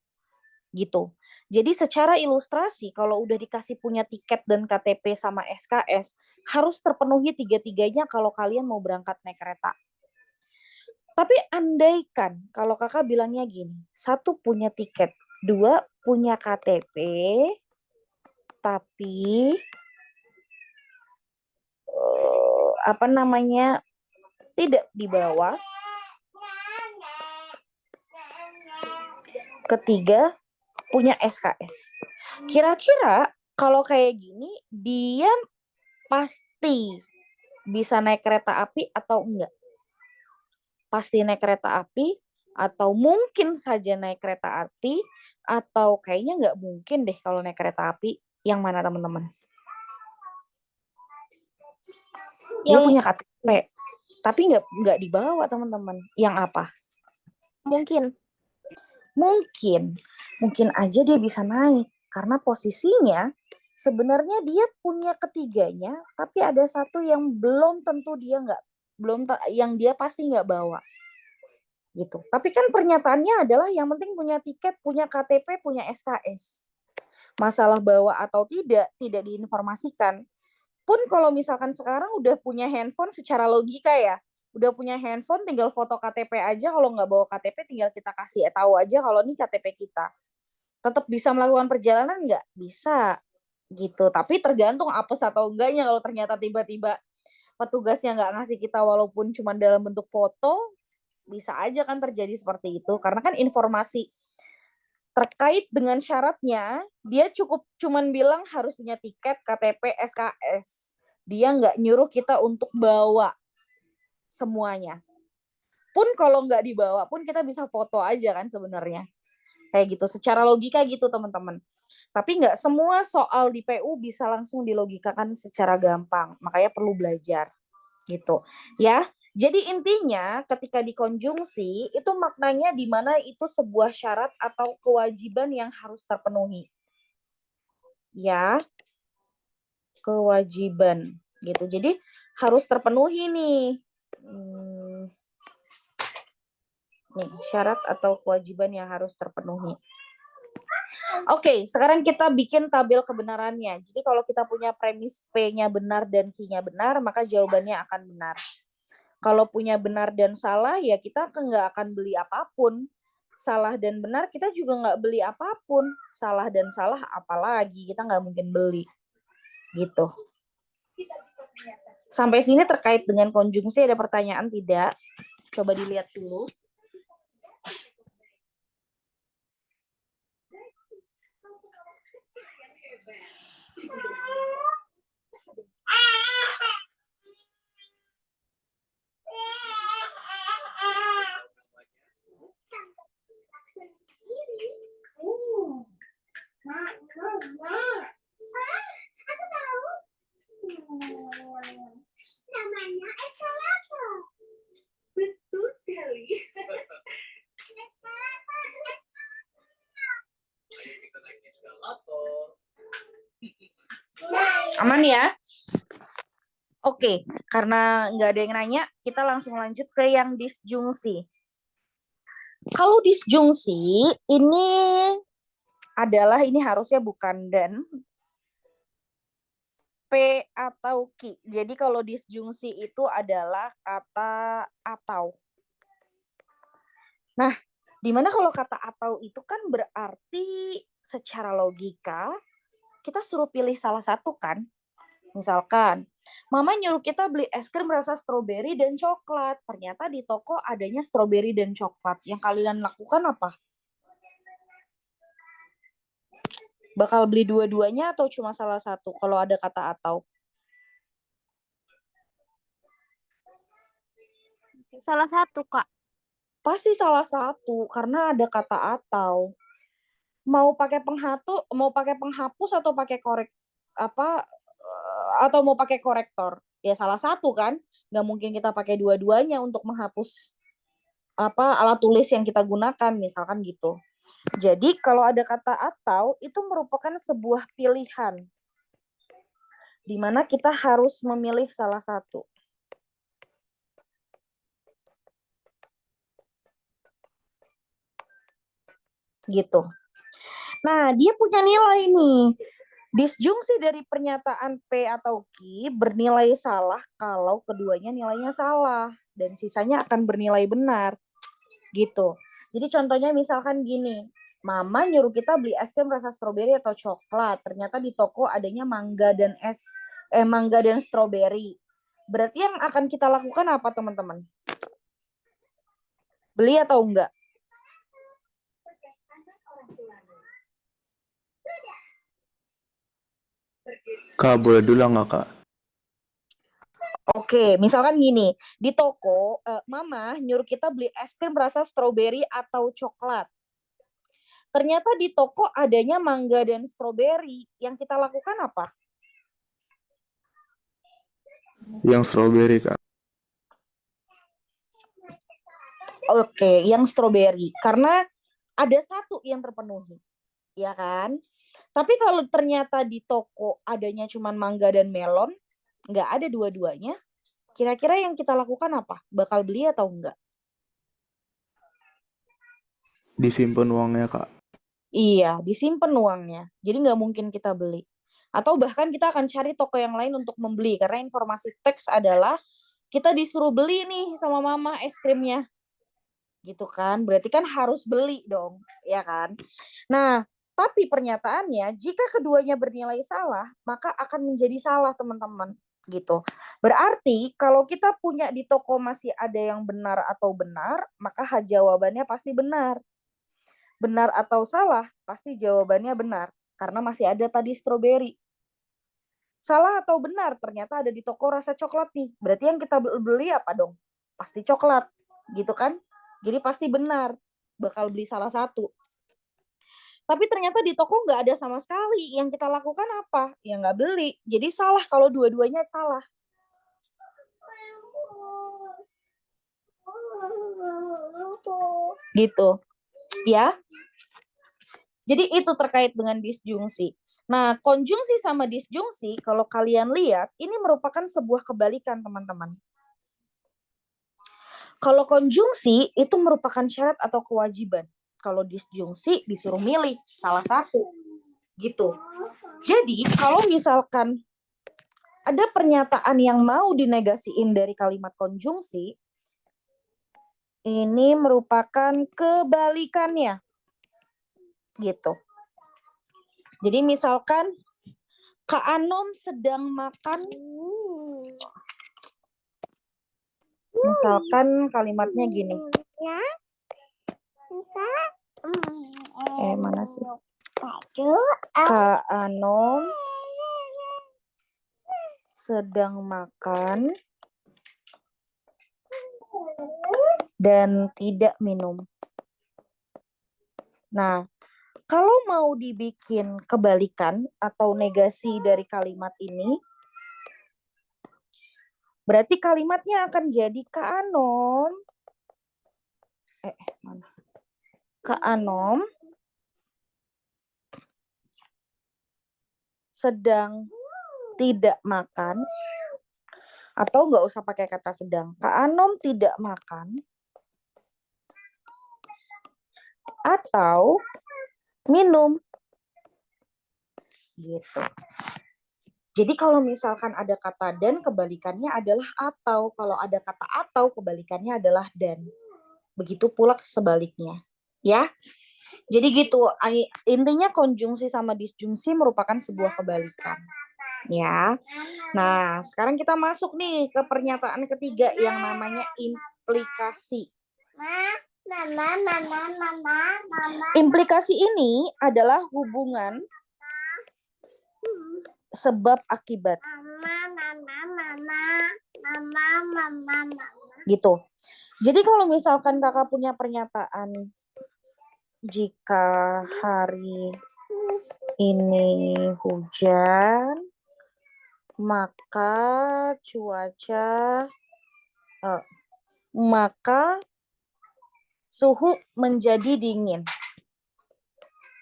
Gitu. Jadi secara ilustrasi, kalau udah dikasih punya tiket dan KTP sama SKS, harus terpenuhi tiga-tiganya kalau kalian mau berangkat naik kereta. Tapi andaikan kalau kakak bilangnya gini, satu punya tiket, dua punya KTP, tapi tidak dibawa. Ketiga, punya SKS. Kira-kira kalau kayak gini, dia pasti bisa naik kereta api atau enggak? Pasti naik kereta api, atau mungkin saja naik kereta api, atau kayaknya nggak mungkin deh kalau naik kereta api. Yang mana, teman-teman? Dia punya KTP, tapi nggak dibawa, teman-teman. Yang apa? Mungkin aja dia bisa naik karena posisinya sebenarnya dia punya ketiganya, tapi ada satu yang belum tentu dia nggak yang dia pasti nggak bawa gitu. Tapi kan pernyataannya adalah yang penting punya tiket, punya KTP, punya SKS. Masalah bawa atau tidak diinformasikan. Pun kalau misalkan sekarang udah punya handphone secara logika ya, udah punya handphone tinggal foto KTP aja, kalau nggak bawa KTP tinggal kita kasih tahu aja kalau ini KTP kita. Tetap bisa melakukan perjalanan nggak? Bisa gitu. Tapi tergantung apes atau enggaknya. Kalau ternyata tiba-tiba petugasnya nggak ngasih kita walaupun cuma dalam bentuk foto, bisa aja kan terjadi seperti itu. Karena kan informasi terkait dengan syaratnya, dia cuman bilang harus punya tiket, KTP, SKS. Dia nggak nyuruh kita untuk bawa semuanya. Pun kalau nggak dibawa pun kita bisa foto aja kan sebenarnya. Kayak gitu, secara logika gitu teman-teman. Tapi nggak semua soal di PU bisa langsung dilogikakan secara gampang. Makanya perlu belajar gitu ya. Jadi intinya ketika dikonjungsi itu maknanya di mana itu sebuah syarat atau kewajiban yang harus terpenuhi. Ya. Kewajiban gitu. Jadi harus terpenuhi nih. Nih, syarat atau kewajiban yang harus terpenuhi. Oke, sekarang kita bikin tabel kebenarannya. Jadi kalau kita punya premis P-nya benar dan Q-nya benar, maka jawabannya akan benar. Kalau punya benar dan salah, ya kita nggak akan beli apapun. Salah dan benar, kita juga nggak beli apapun. Salah dan salah, apalagi kita nggak mungkin beli. Gitu. Sampai sini terkait dengan konjungsi, ada pertanyaan tidak? Coba dilihat dulu. Namanya eskalator. Betul sekali. Aman ya? Oke, karena nggak ada yang nanya, kita langsung lanjut ke yang disjungsi. Kalau disjungsi, ini harusnya bukan dan, P atau Q. Jadi kalau disjungsi itu adalah kata atau. Nah, dimana kalau kata atau itu kan berarti secara logika, kita suruh pilih salah satu kan. Misalkan, Mama nyuruh kita beli es krim rasa stroberi dan coklat. Ternyata di toko adanya stroberi dan coklat. Yang kalian lakukan apa? Bakal beli dua-duanya atau cuma salah satu kalau ada kata atau? Salah satu, Kak. Pasti salah satu karena ada kata atau. Mau pakai penghapus atau pakai atau mau pakai korektor? Ya salah satu kan? Nggak mungkin kita pakai dua-duanya untuk menghapus alat tulis yang kita gunakan, misalkan gitu. Jadi kalau ada kata atau itu merupakan sebuah pilihan di mana kita harus memilih salah satu. Gitu. Nah, dia punya nilai nih. Disjungsi dari pernyataan P atau Q bernilai salah kalau keduanya nilainya salah dan sisanya akan bernilai benar. Gitu. Jadi contohnya misalkan gini, Mama nyuruh kita beli es krim rasa stroberi atau coklat. Ternyata di toko adanya mangga dan stroberi. Berarti yang akan kita lakukan apa, teman-teman? Beli atau enggak? Kak, boleh dulu nggak, Kak? Oke, misalkan gini, di toko, Mama nyuruh kita beli es krim rasa stroberi atau coklat. Ternyata di toko adanya mangga dan stroberi. Yang kita lakukan apa? Yang stroberi, Kak. Oke, yang stroberi. Karena ada satu yang terpenuhi. Ya kan? Tapi kalau ternyata di toko adanya cuma mangga dan melon, nggak ada dua-duanya, Kira-kira yang kita lakukan apa? Bakal beli atau enggak? Disimpan uangnya, Kak. Iya, disimpan uangnya. Jadi nggak mungkin kita beli. Atau bahkan kita akan cari toko yang lain untuk membeli. Karena informasi teks adalah kita disuruh beli nih sama mama es krimnya. Gitu kan. Berarti kan harus beli dong. Ya kan? Nah, tapi pernyataannya, jika keduanya bernilai salah, maka akan menjadi salah, teman-teman. Gitu. Berarti kalau kita punya di toko masih ada yang benar atau benar, maka jawabannya pasti benar. Benar atau salah, pasti jawabannya benar. Karena masih ada tadi stroberi. Salah atau benar, ternyata ada di toko rasa coklat nih. Berarti yang kita beli apa dong? Pasti coklat. Gitu kan? Jadi pasti benar. Bakal beli salah satu. Tapi ternyata di toko nggak ada sama sekali. Yang kita lakukan apa? Ya nggak beli. Jadi salah kalau dua-duanya salah. Gitu. Ya. Jadi itu terkait dengan disjungsi. Nah, konjungsi sama disjungsi, kalau kalian lihat, ini merupakan sebuah kebalikan, teman-teman. Kalau konjungsi, itu merupakan syarat atau kewajiban. Kalau disjungsi, disuruh milih salah satu. Gitu. Jadi, kalau misalkan ada pernyataan yang mau dinegasiin dari kalimat konjungsi, ini merupakan kebalikannya. Gitu. Jadi misalkan Kak Anom sedang makan, misalkan kalimatnya gini. Mana sih? Kak Anom sedang makan dan tidak minum. Nah, kalau mau dibikin kebalikan atau negasi dari kalimat ini, berarti kalimatnya akan jadi Kak Anom. Mana? Kak Anom sedang tidak makan, atau nggak usah pakai kata sedang. Kak Anom tidak makan atau minum. Gitu. Jadi kalau misalkan ada kata dan, kebalikannya adalah atau. Kalau ada kata atau, kebalikannya adalah dan. Begitu pula sebaliknya. Ya. Jadi gitu. Intinya konjungsi sama disjungsi merupakan sebuah kebalikan. Ya. Nah, sekarang kita masuk nih ke pernyataan ketiga yang namanya implikasi. Implikasi ini adalah hubungan sebab akibat. Gitu. Jadi kalau misalkan kakak punya pernyataan, jika hari ini hujan, maka maka suhu menjadi dingin.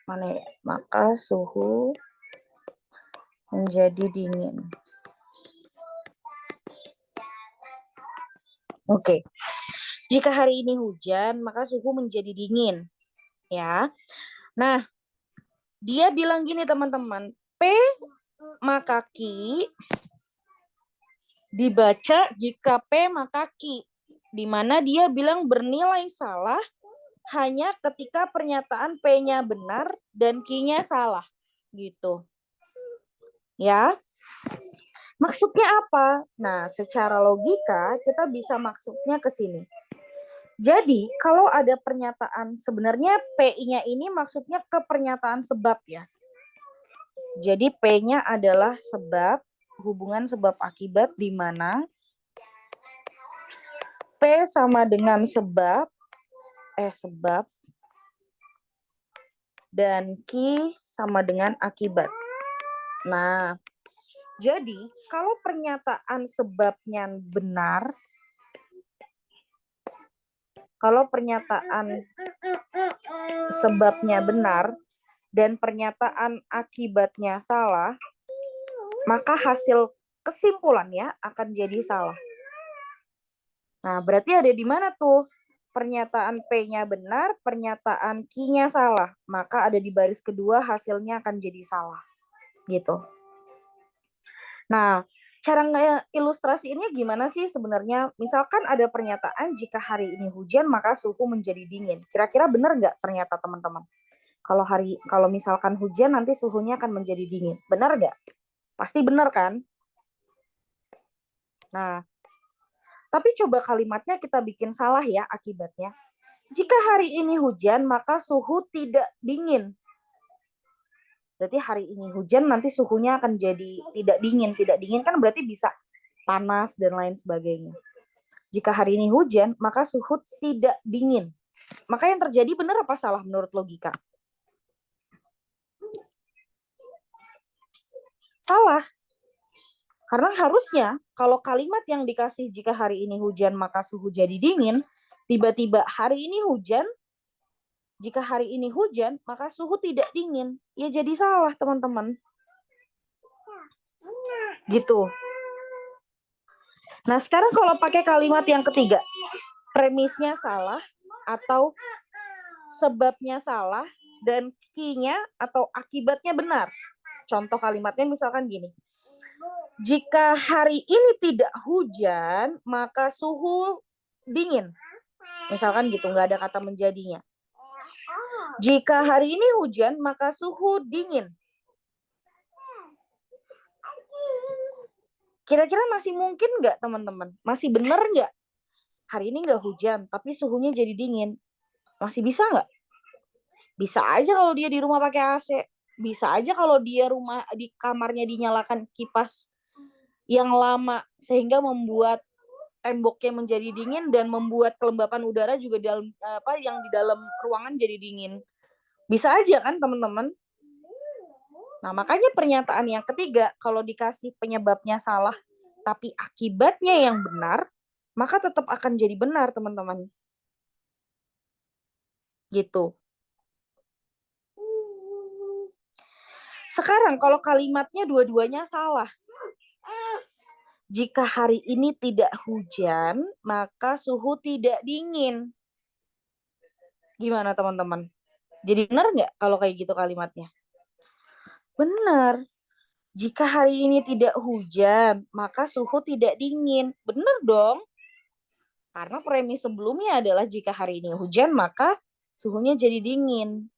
Mana ya? Maka suhu menjadi dingin. Oke. Jika hari ini hujan, maka suhu menjadi dingin. Ya. Nah, dia bilang gini, teman-teman. P maka Q dibaca jika P maka Q. Di mana dia bilang bernilai salah hanya ketika pernyataan P-nya benar dan Q-nya salah. Gitu. Ya. Maksudnya apa? Nah, secara logika kita bisa maksudnya ke sini. Jadi, kalau ada pernyataan, sebenarnya P-nya ini maksudnya ke pernyataan sebab ya. Jadi P-nya adalah sebab, hubungan sebab akibat, di mana P sama dengan sebab dan Q sama dengan akibat. Nah, jadi kalau pernyataan sebabnya benar, dan pernyataan akibatnya salah, maka hasil kesimpulannya akan jadi salah. Nah, berarti ada di mana tuh? Pernyataan P-nya benar, pernyataan Q-nya salah. Maka ada di baris kedua hasilnya akan jadi salah. Gitu. Nah, cara ilustrasiinnya gimana sih sebenarnya? Misalkan ada pernyataan jika hari ini hujan maka suhu menjadi dingin. Kira-kira benar nggak ternyata teman-teman? Kalau misalkan hujan nanti suhunya akan menjadi dingin. Benar nggak? Pasti benar kan? Nah, tapi coba kalimatnya kita bikin salah ya akibatnya. Jika hari ini hujan, maka suhu tidak dingin. Berarti hari ini hujan, nanti suhunya akan jadi tidak dingin. Tidak dingin kan berarti bisa panas dan lain sebagainya. Jika hari ini hujan, maka suhu tidak dingin. Maka yang terjadi benar apa salah menurut logika? Salah. Karena harusnya kalau kalimat yang dikasih jika hari ini hujan maka suhu jadi dingin, tiba-tiba hari ini hujan, jika hari ini hujan maka suhu tidak dingin. Ya jadi salah teman-teman. Gitu. Nah sekarang kalau pakai kalimat yang ketiga, premisnya salah atau sebabnya salah dan Q-nya atau akibatnya benar. Contoh kalimatnya misalkan gini. Jika hari ini tidak hujan, maka suhu dingin. Misalkan gitu, nggak ada kata menjadinya. Jika hari ini hujan, maka suhu dingin. Kira-kira masih mungkin nggak teman-teman? Masih benar nggak? Hari ini nggak hujan, tapi suhunya jadi dingin. Masih bisa nggak? Bisa aja kalau dia di rumah pakai AC. Bisa aja kalau dia di kamarnya dinyalakan kipas yang lama sehingga membuat temboknya menjadi dingin dan membuat kelembapan udara juga yang di dalam ruangan jadi dingin. Bisa aja kan teman-teman? Nah, makanya pernyataan yang ketiga kalau dikasih penyebabnya salah tapi akibatnya yang benar, maka tetap akan jadi benar, teman-teman. Gitu. Sekarang kalau kalimatnya dua-duanya salah. Jika hari ini tidak hujan, maka suhu tidak dingin. Gimana teman-teman? Jadi benar nggak kalau kayak gitu kalimatnya? Benar. Jika hari ini tidak hujan, maka suhu tidak dingin. Benar dong. Karena premis sebelumnya adalah jika hari ini hujan, maka suhunya jadi dingin.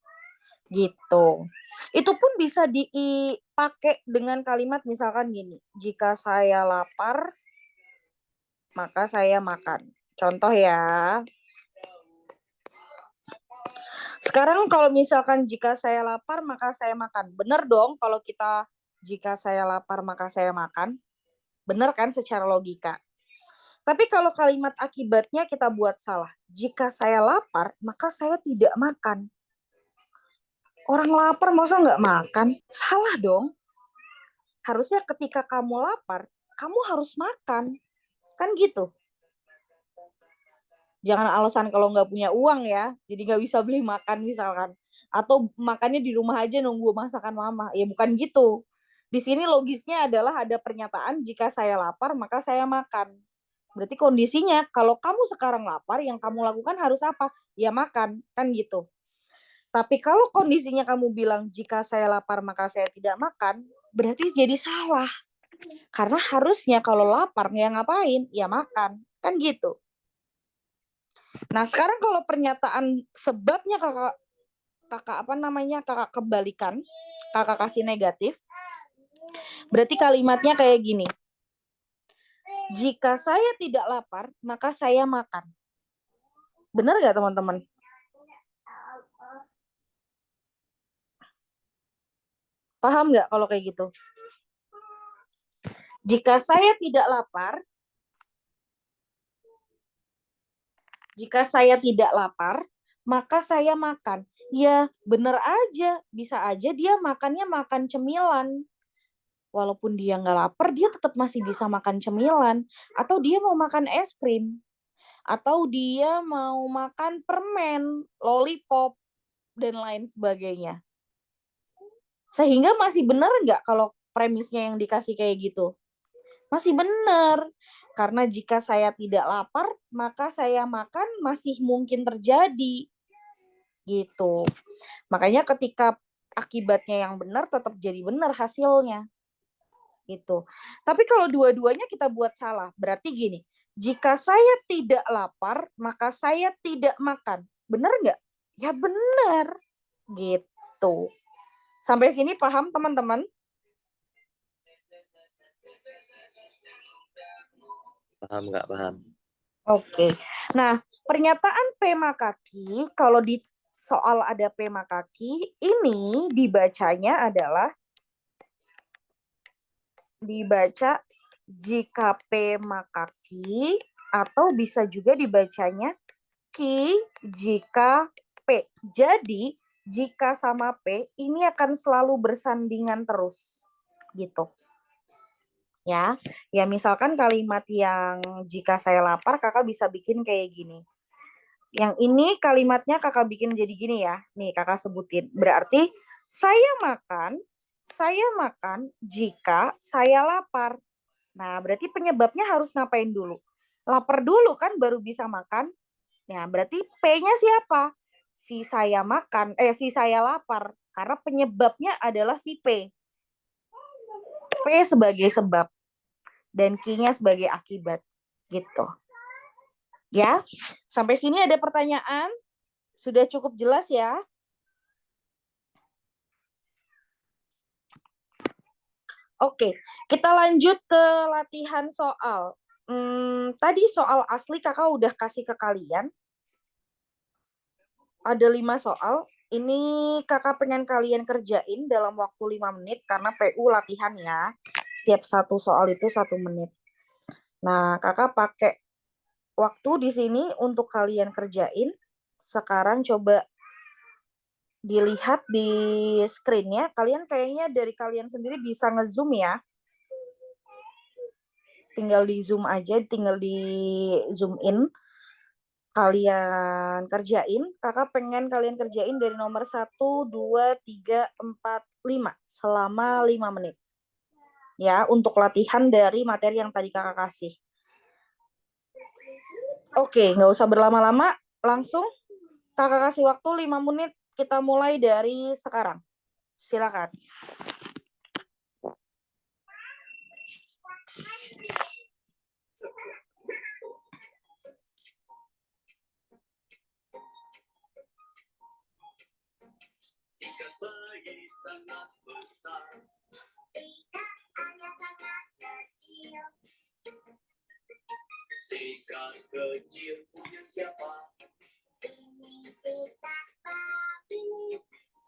Gitu. Itu pun bisa dipakai dengan kalimat misalkan gini. Jika saya lapar, maka saya makan. Contoh ya. Sekarang kalau misalkan jika saya lapar, maka saya makan. Benar dong kalau kita jika saya lapar, maka saya makan. Benar kan secara logika. Tapi kalau kalimat akibatnya kita buat salah. Jika saya lapar, maka saya tidak makan. Orang lapar masa nggak makan? Salah dong. Harusnya ketika kamu lapar, kamu harus makan. Kan gitu. Jangan alasan kalau nggak punya uang ya, jadi nggak bisa beli makan misalkan. Atau makannya di rumah aja nunggu masakan mama. Ya bukan gitu. Di sini logisnya adalah ada pernyataan jika saya lapar maka saya makan. Berarti kondisinya kalau kamu sekarang lapar yang kamu lakukan harus apa? Ya makan, kan gitu. Tapi kalau kondisinya kamu bilang jika saya lapar maka saya tidak makan, berarti jadi salah. Karena harusnya kalau lapar ya ngapain? Ya makan, kan gitu. Nah, sekarang kalau pernyataan sebabnya kakak kebalikan, kakak kasih negatif, berarti kalimatnya kayak gini. Jika saya tidak lapar, maka saya makan. Benar nggak teman-teman? Paham nggak kalau kayak gitu? Jika saya tidak lapar, maka saya makan. Ya, benar aja. Bisa aja dia makannya makan cemilan. Walaupun dia nggak lapar, dia tetap masih bisa makan cemilan. Atau dia mau makan es krim. Atau dia mau makan permen, lollipop, dan lain sebagainya. Sehingga masih benar nggak kalau premisnya yang dikasih kayak gitu? Masih benar. Karena jika saya tidak lapar, maka saya makan masih mungkin terjadi. Gitu. Makanya ketika akibatnya yang benar, tetap jadi benar hasilnya. Gitu. Tapi kalau dua-duanya kita buat salah, berarti gini, jika saya tidak lapar, maka saya tidak makan. Benar nggak? Ya benar. Gitu. Sampai sini paham teman-teman? Paham nggak paham? Oke. Nah, pernyataan P makaki, kalau di soal ada P makaki, ini dibacanya adalah dibaca jika P makaki, atau bisa juga dibacanya ki jika P. Jadi, jika sama P, ini akan selalu bersandingan terus. Gitu. Ya, misalkan kalimat yang jika saya lapar, kakak bisa bikin kayak gini. Yang ini kalimatnya kakak bikin jadi gini ya. Nih kakak sebutin. Berarti saya makan jika saya lapar. Nah, berarti penyebabnya harus ngapain dulu? Lapar dulu kan baru bisa makan. Nah, berarti P-nya siapa? Si saya makan, si saya lapar. Karena penyebabnya adalah si P. P sebagai sebab. Dan Q-nya sebagai akibat. Gitu. Ya, sampai sini ada pertanyaan? Sudah cukup jelas ya? Oke, kita lanjut ke latihan soal. Tadi soal asli kakak udah kasih ke kalian. Ada 5 soal. Ini kakak pengen kalian kerjain dalam waktu 5 menit karena PU latihan ya. Setiap satu soal itu 1 menit. Nah, kakak pakai waktu di sini untuk kalian kerjain. Sekarang coba dilihat di screen-nya. Kalian kayaknya dari kalian sendiri bisa nge-zoom ya. Tinggal di zoom aja, tinggal di zoom in. Kalian kerjain. Kakak pengen kalian kerjain dari nomor 1, 2, 3, 4, 5. Selama 5 menit. Ya, untuk latihan dari materi yang tadi kakak kasih. Oke, nggak usah berlama-lama. Langsung kakak kasih waktu 5 menit. Kita mulai dari sekarang. Silakan. Sikap bayi sangat besar. Sikap kecil punya siapa?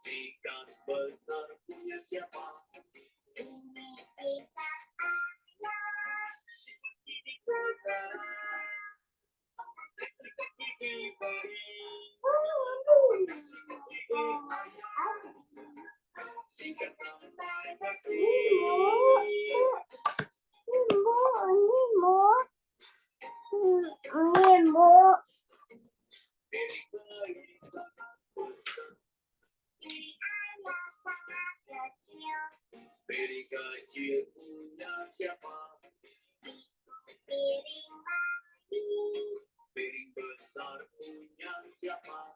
Sikap besar punya siapa? Sikap sampai Beri kecil punya siapa? Piring besar punya siapa?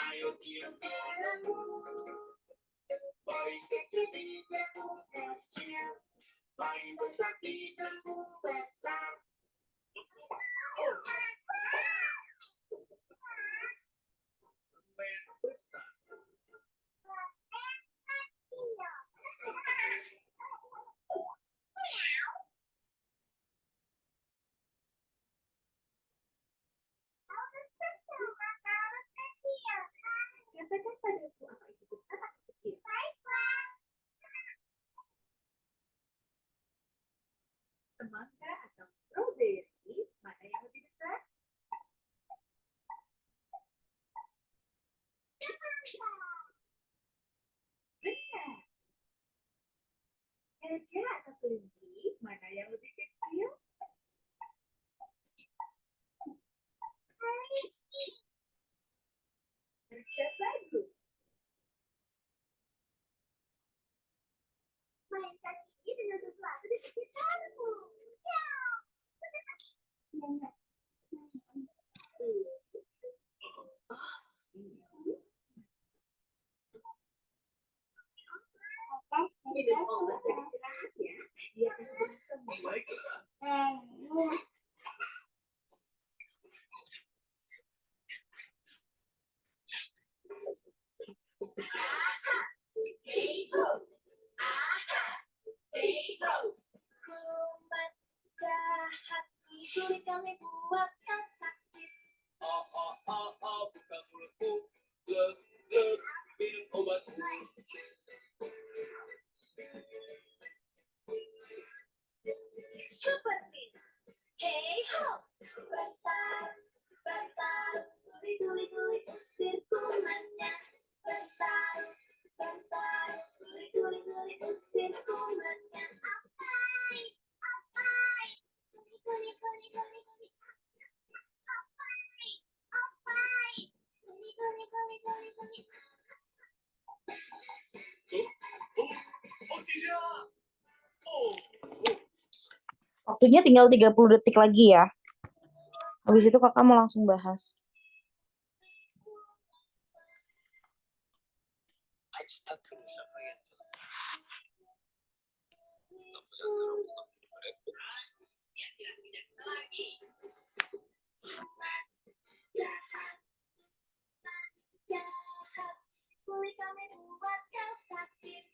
Ayo diam denganmu, bayi kecil di dagu kecil, bayi besar di dagu besar. Katakan padaku apa itu besar atau kecil. Semangka atau strawberry, mana yang lebih besar? Benar. Gajah atau kelinci, mana yang lebih kecil? Kerja bagus. Mainkan ini dengan sesuatu di sekitarmu. Ya. Minum obat dan istirahat ya. Dia akan segera sembuh. Kumat jahat, kulit kami buat kau sakit. Bukan mulutku. Minum obat. Seperti hey ho, bentar, bentar, guli usir kumannya. Bentar, bentar, guli usir kumannya. Apai, apai, guli. Apai, guli. Oh tidak. Waktunya tinggal 30 detik lagi ya. Habis itu kakak mau langsung bahas. Jahat, kulit kami buat kau sakit.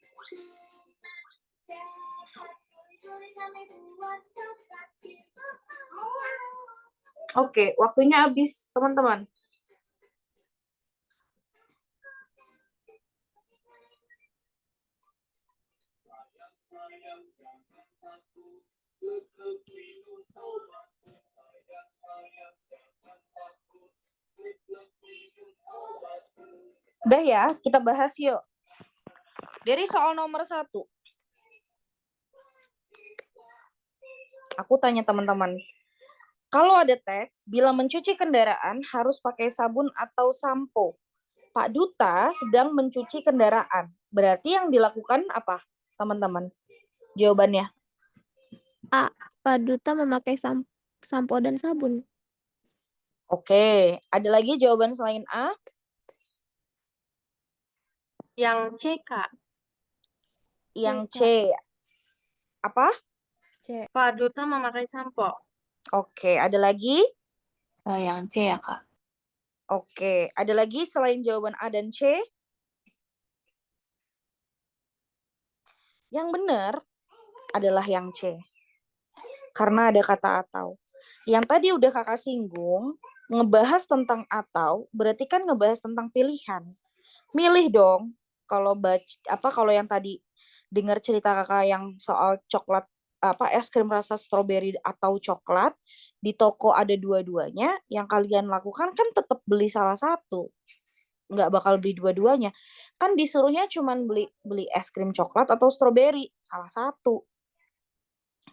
Jahat, kulit kami buat kau sakit. Oke, waktunya habis, teman-teman. Sayang, jangan takut. Tetap minum obatmu. Sayang, jangan takut. Tetap minum obatmu. Udah ya, kita bahas yuk. Dari soal nomor 1. Aku tanya teman-teman. Kalau ada teks, bila mencuci kendaraan harus pakai sabun atau sampo. Pak Duta sedang mencuci kendaraan. Berarti yang dilakukan apa, teman-teman? Jawabannya. A. Pak Duta memakai sampo dan sabun. Oke, ada lagi jawaban selain A? Yang C, Kak. Yang C, C. Apa? C. Pak Duta memakai sampo. Oke, ada lagi? Yang C ya, Kak. Oke, ada lagi selain jawaban A dan C? Yang benar adalah yang C. Karena ada kata atau. Yang tadi udah kakak singgung, ngebahas tentang atau, berarti kan ngebahas tentang pilihan. Milih dong, kalau kalau yang tadi dengar cerita kakak yang soal coklat, es krim rasa stroberi atau coklat, di toko ada dua-duanya, yang kalian lakukan kan tetap beli salah satu. Nggak bakal beli dua-duanya. Kan disuruhnya cuman beli es krim coklat atau stroberi, salah satu.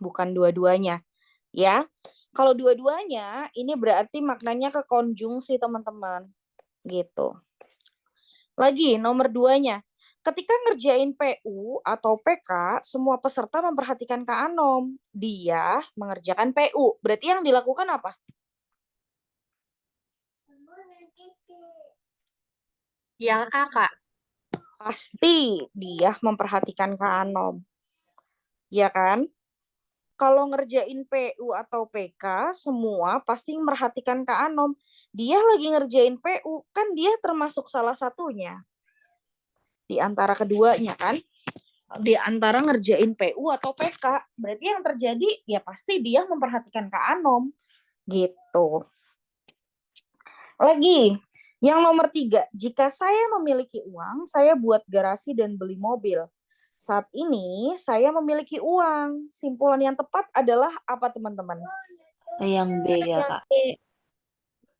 Bukan dua-duanya. Ya, kalau dua-duanya, ini berarti maknanya ke konjungsi, teman-teman. Gitu. Lagi, nomor 2-nya. Ketika ngerjain PU atau PK, semua peserta memperhatikan Kak Anom. Dia mengerjakan PU. Berarti yang dilakukan apa? Yang A, Kak. Pasti dia memperhatikan Kak Anom. Ya kan? Kalau ngerjain PU atau PK, semua pasti memperhatikan Kak Anom. Dia lagi ngerjain PU, kan dia termasuk salah satunya. Di antara keduanya kan. Di antara ngerjain PU atau PK. Berarti yang terjadi, ya pasti dia memperhatikan Kak Anom. Gitu. Lagi, Yang nomor 3, jika saya memiliki uang, saya buat garasi dan beli mobil. Saat ini saya memiliki uang. Simpulan yang tepat adalah apa, teman-teman? Yang B ya, Kak.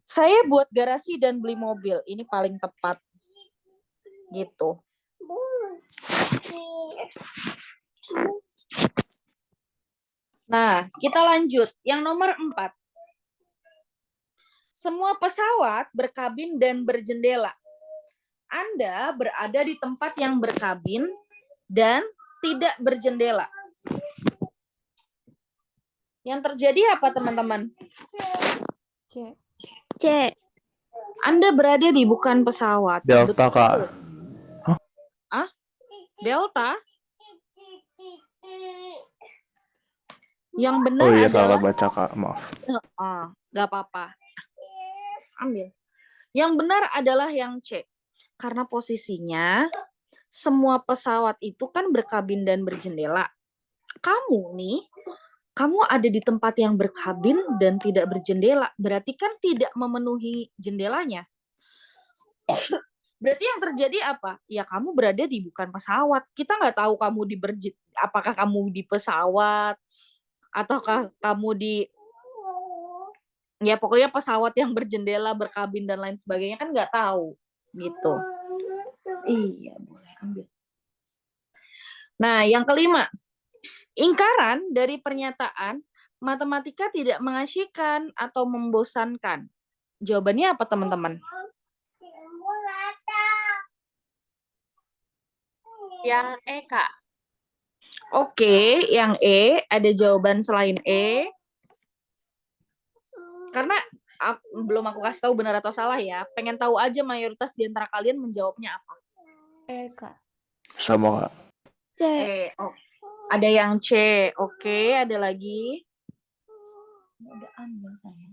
Saya buat garasi dan beli mobil. Ini paling tepat. Gitu. Nah, kita lanjut. Yang nomor 4. Semua pesawat berkabin dan berjendela. Anda berada di tempat yang berkabin dan tidak berjendela. Yang terjadi apa, teman-teman? C. C. Anda berada di bukan pesawat. Delta, Kak. Ah? Delta? Yang benar Oh iya, adalah... salah baca, Kak. Maaf. Gak apa-apa. Ambil. Yang benar adalah yang C. Karena posisinya semua pesawat itu kan berkabin dan berjendela. Kamu nih, kamu ada di tempat yang berkabin dan tidak berjendela. Berarti kan tidak memenuhi jendelanya. Berarti yang terjadi apa? Ya kamu berada di bukan pesawat. Kita nggak tahu kamu apakah kamu di pesawat, ataukah kamu di... Ya pokoknya pesawat yang berjendela, berkabin, dan lain sebagainya kan nggak tahu. Gitu. Iya, boleh ambil. Nah, yang kelima. Ingkaran dari pernyataan matematika tidak mengasyikkan atau membosankan. Jawabannya apa, teman-teman? Yang E, Kak. Oke, yang E. Ada jawaban selain E? Karena belum aku kasih tahu benar atau salah ya. Pengen tahu aja mayoritas di antara kalian menjawabnya apa. E, Kak. Sama, Kak. C. Oh. Ada yang C. Oke, ada lagi. Udah ambil saya.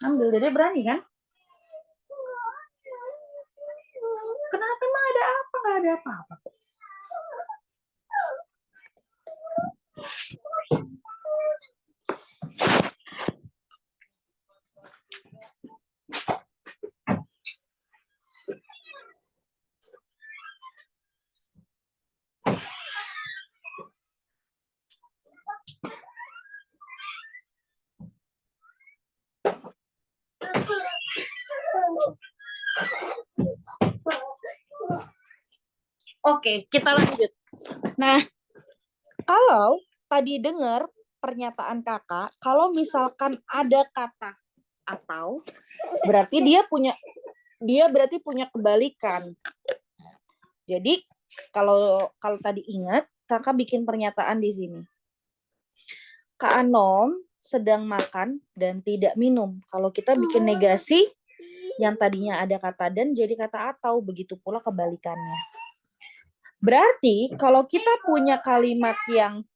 Ambil, Dede berani kan? Kenapa, emang ada apa? Nggak ada apa-apa. Oke, kita lanjut. Nah, kalau tadi dengar pernyataan kakak, kalau misalkan ada kata atau, berarti dia berarti punya kebalikan. Jadi kalau tadi ingat, kakak bikin pernyataan di sini. Kak Anom sedang makan dan tidak minum. Kalau kita bikin negasi, yang tadinya ada kata dan jadi kata atau, begitu pula kebalikannya. Berarti kalau kita punya kalimat yang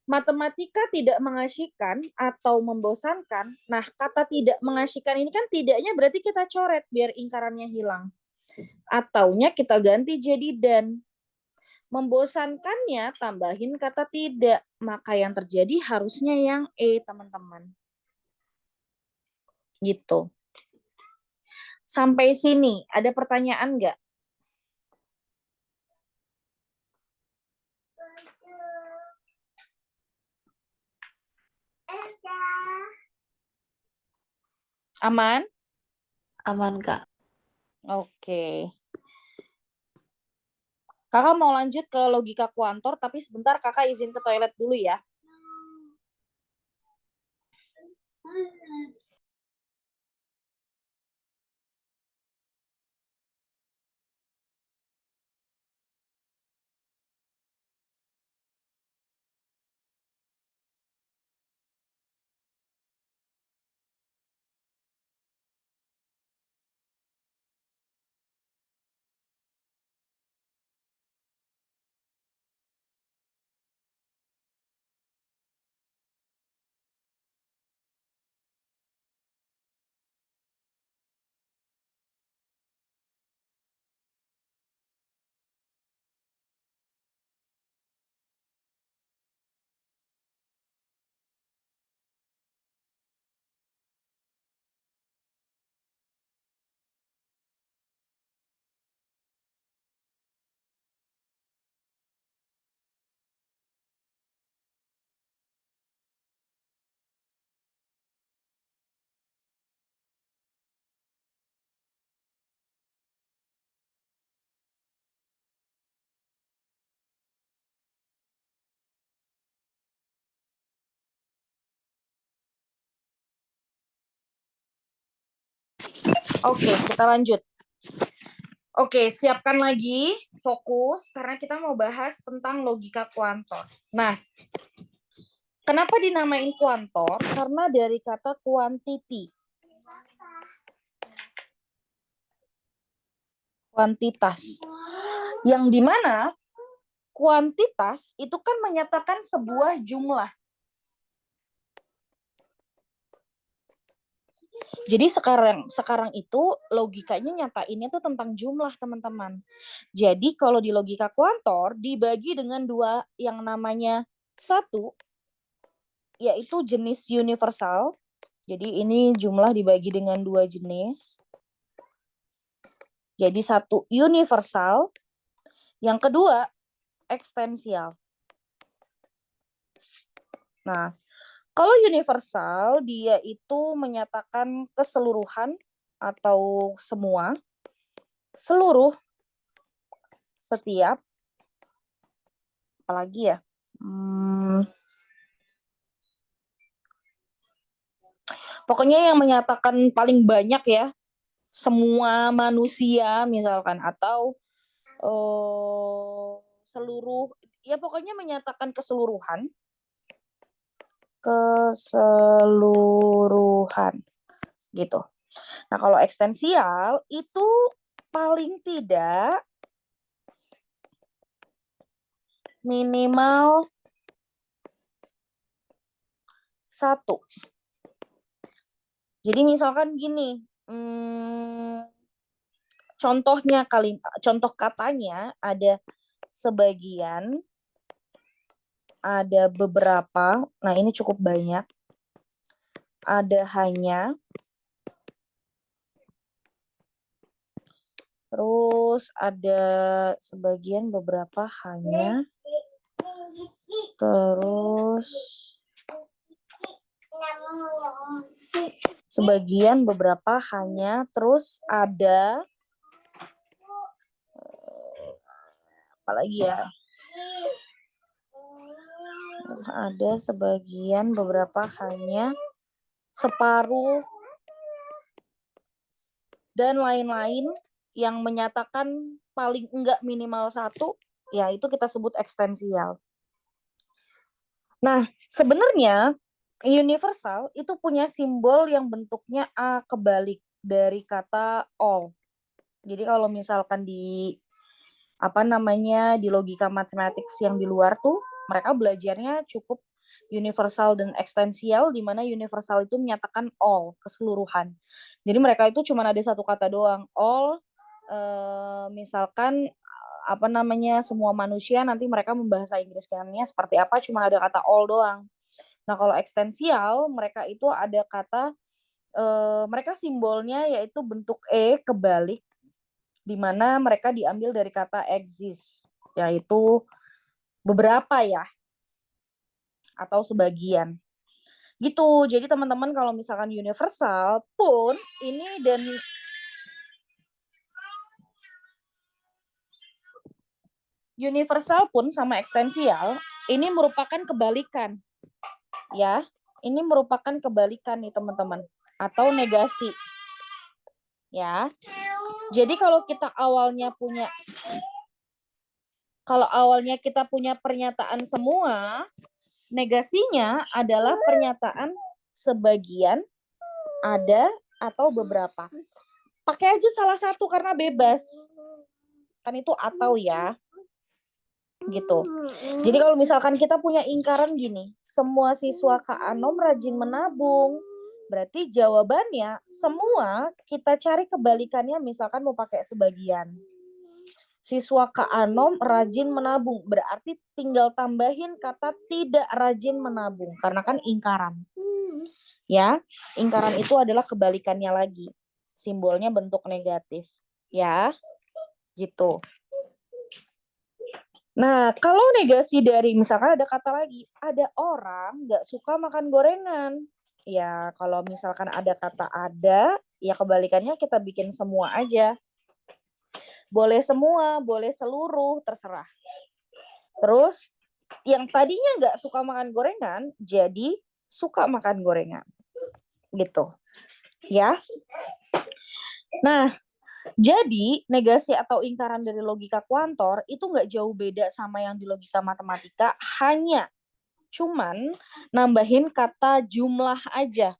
matematika tidak mengasyikkan atau membosankan, nah kata tidak mengasyikkan ini kan tidaknya berarti kita coret biar ingkarannya hilang. Ataunya kita ganti jadi dan. Membosankannya tambahin kata tidak, maka yang terjadi harusnya yang E, teman-teman. Gitu. Sampai sini, ada pertanyaan nggak? Aman? Aman, Kak. Oke. Kakak mau lanjut ke logika kuantor, tapi sebentar kakak izin ke toilet dulu ya. Oke, kita lanjut. Oke, siapkan lagi, fokus, karena kita mau bahas tentang logika kuantor. Nah, kenapa dinamain kuantor? Karena dari kata quantity. Kuantitas. Yang dimana kuantitas itu kan menyatakan sebuah jumlah. Jadi sekarang itu logikanya nyatainnya tuh tentang jumlah, teman-teman. Jadi kalau di logika kuantor dibagi dengan dua yang namanya satu, yaitu jenis universal. Jadi ini jumlah dibagi dengan dua jenis. Jadi satu universal, yang kedua ekstensial. Nah, kalau universal, dia itu menyatakan keseluruhan atau semua, seluruh, setiap, apalagi ya, pokoknya yang menyatakan paling banyak ya, semua manusia misalkan, atau seluruh, ya pokoknya menyatakan keseluruhan, gitu. Nah, kalau ekstensial itu paling tidak minimal 1. Jadi misalkan gini, contoh katanya ada sebagian, ada beberapa, nah ini cukup banyak, ada hanya, terus ada sebagian, beberapa, hanya, terus sebagian, beberapa, hanya, terus ada apalagi ya, ada sebagian, beberapa, hanya, separuh, dan lain-lain yang menyatakan paling enggak minimal 1, ya itu kita sebut ekstensial. Nah, sebenarnya universal itu punya simbol yang bentuknya A kebalik dari kata all. Jadi kalau misalkan di di logika mathematics yang di luar tuh, mereka belajarnya cukup universal dan ekstensial, di mana universal itu menyatakan all, keseluruhan. Jadi mereka itu cuma ada satu kata doang, all, misalkan semua manusia, nanti mereka membahasa Inggrisnya seperti apa, cuma ada kata all doang. Nah, kalau ekstensial, mereka itu ada kata, mereka simbolnya yaitu bentuk E kebalik, di mana mereka diambil dari kata exist, yaitu beberapa ya, atau sebagian. Gitu. Jadi teman-teman kalau misalkan universal pun ini dan universal pun sama ekstensial ini merupakan kebalikan. Ya, ini merupakan kebalikan nih teman-teman, atau negasi. Ya. Jadi kalau awalnya kita punya pernyataan semua, negasinya adalah pernyataan sebagian, ada, atau beberapa. Pakai aja salah satu karena bebas. Kan itu atau ya. Gitu. Jadi kalau misalkan kita punya ingkaran gini, semua siswa Kak Anom rajin menabung, berarti jawabannya semua kita cari kebalikannya, misalkan mau pakai sebagian. Siswa Kak Anom rajin menabung, berarti tinggal tambahin kata tidak rajin menabung, karena kan ingkaran. Ya, ingkaran itu adalah kebalikannya lagi. Simbolnya bentuk negatif. Ya, gitu. Nah, kalau negasi dari, misalkan ada kata lagi, ada orang nggak suka makan gorengan. Ya, kalau misalkan ada kata ada, ya kebalikannya kita bikin semua aja. Boleh semua, boleh seluruh, terserah. Terus, yang tadinya nggak suka makan gorengan, jadi suka makan gorengan. Gitu. Ya. Nah, jadi negasi atau ingkaran dari logika kuantor itu nggak jauh beda sama yang di logika matematika, hanya cuman nambahin kata jumlah aja.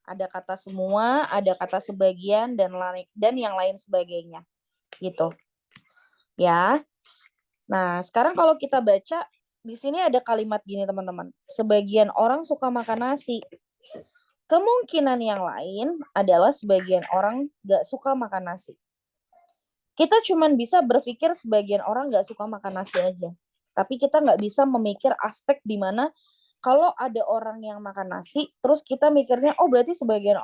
Ada kata semua, ada kata sebagian, dan yang lain sebagainya. Gitu. Ya. Nah, sekarang kalau kita baca, di sini ada kalimat gini teman-teman. Sebagian orang suka makan nasi. Kemungkinan yang lain adalah sebagian orang nggak suka makan nasi. Kita cuman bisa berpikir sebagian orang nggak suka makan nasi aja. Tapi kita nggak bisa memikir aspek di mana kalau ada orang yang makan nasi, terus kita mikirnya, oh berarti sebagian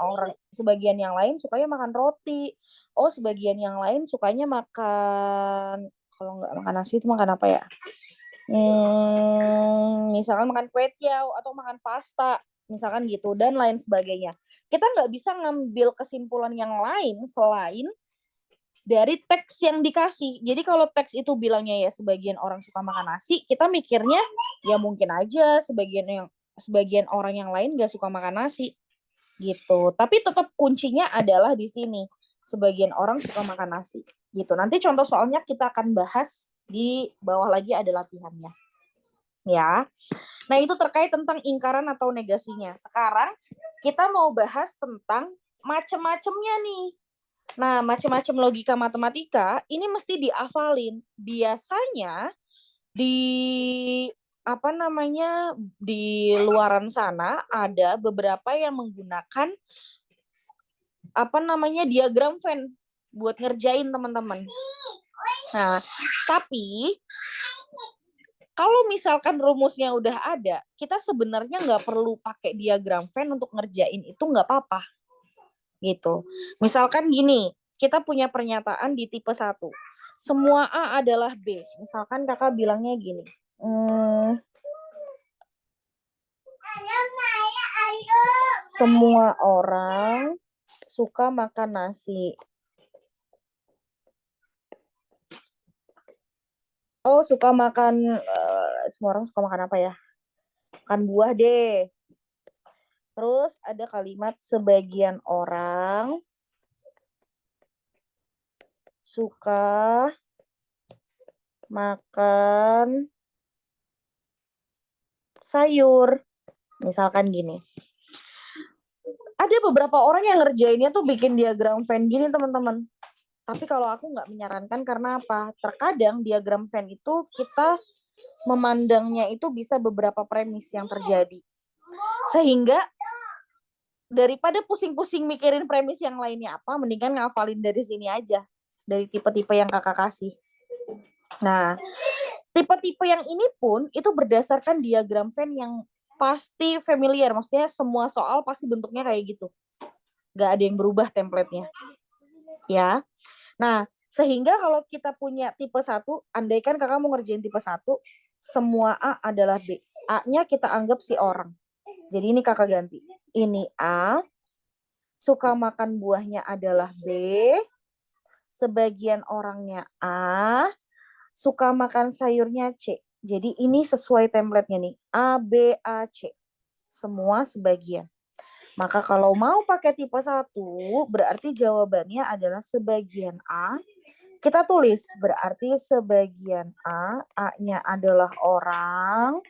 yang lain sukanya makan roti. Oh sebagian yang lain sukanya makan, kalau nggak makan nasi itu makan apa ya? Misalkan makan kue tiaw atau makan pasta, misalkan gitu, dan lain sebagainya. Kita nggak bisa ngambil kesimpulan yang lain selain dari teks yang dikasih. Jadi kalau teks itu bilangnya ya sebagian orang suka makan nasi, kita mikirnya ya mungkin aja sebagian orang yang lain gak suka makan nasi gitu. Tapi tetap kuncinya adalah di sini, sebagian orang suka makan nasi gitu. Nanti contoh soalnya kita akan bahas di bawah lagi ada latihannya. Ya. Nah, itu terkait tentang ingkaran atau negasinya. Sekarang kita mau bahas tentang macam-macamnya nih. Nah, macam-macam logika matematika ini mesti dihafalin. Biasanya di di luaran sana ada beberapa yang menggunakan diagram Venn buat ngerjain teman-teman. Nah, tapi kalau misalkan rumusnya udah ada, kita sebenarnya nggak perlu pakai diagram Venn untuk ngerjain itu, nggak apa-apa. Gitu. Misalkan gini, kita punya pernyataan di tipe 1. Semua A adalah B. Misalkan kakak bilangnya gini. Semua orang suka makan nasi. Oh, suka makan, semua orang suka makan apa ya? Makan buah deh. Terus ada kalimat sebagian orang suka makan sayur. Misalkan gini. Ada beberapa orang yang ngerjainnya tuh bikin diagram Venn gini, teman-teman. Tapi kalau aku nggak menyarankan karena apa? Terkadang diagram Venn itu kita memandangnya itu bisa beberapa premis yang terjadi. Sehingga daripada pusing-pusing mikirin premis yang lainnya apa, mendingan ngafalin dari sini aja. Dari tipe-tipe yang kakak kasih. Nah, tipe-tipe yang ini pun itu berdasarkan diagram Venn yang pasti familiar. Maksudnya semua soal pasti bentuknya kayak gitu. Nggak ada yang berubah template-nya. Ya. Nah, sehingga kalau kita punya tipe 1, andaikan kakak mau ngerjain tipe 1, semua A adalah B. A-nya kita anggap si orang. Jadi ini kakak ganti. Ini A, suka makan buahnya adalah B, sebagian orangnya A, suka makan sayurnya C. Jadi ini sesuai template-nya nih. A, B, A, C. Semua sebagian. Maka kalau mau pakai tipe 1, berarti jawabannya adalah sebagian A. Kita tulis, berarti sebagian A, A-nya adalah orang,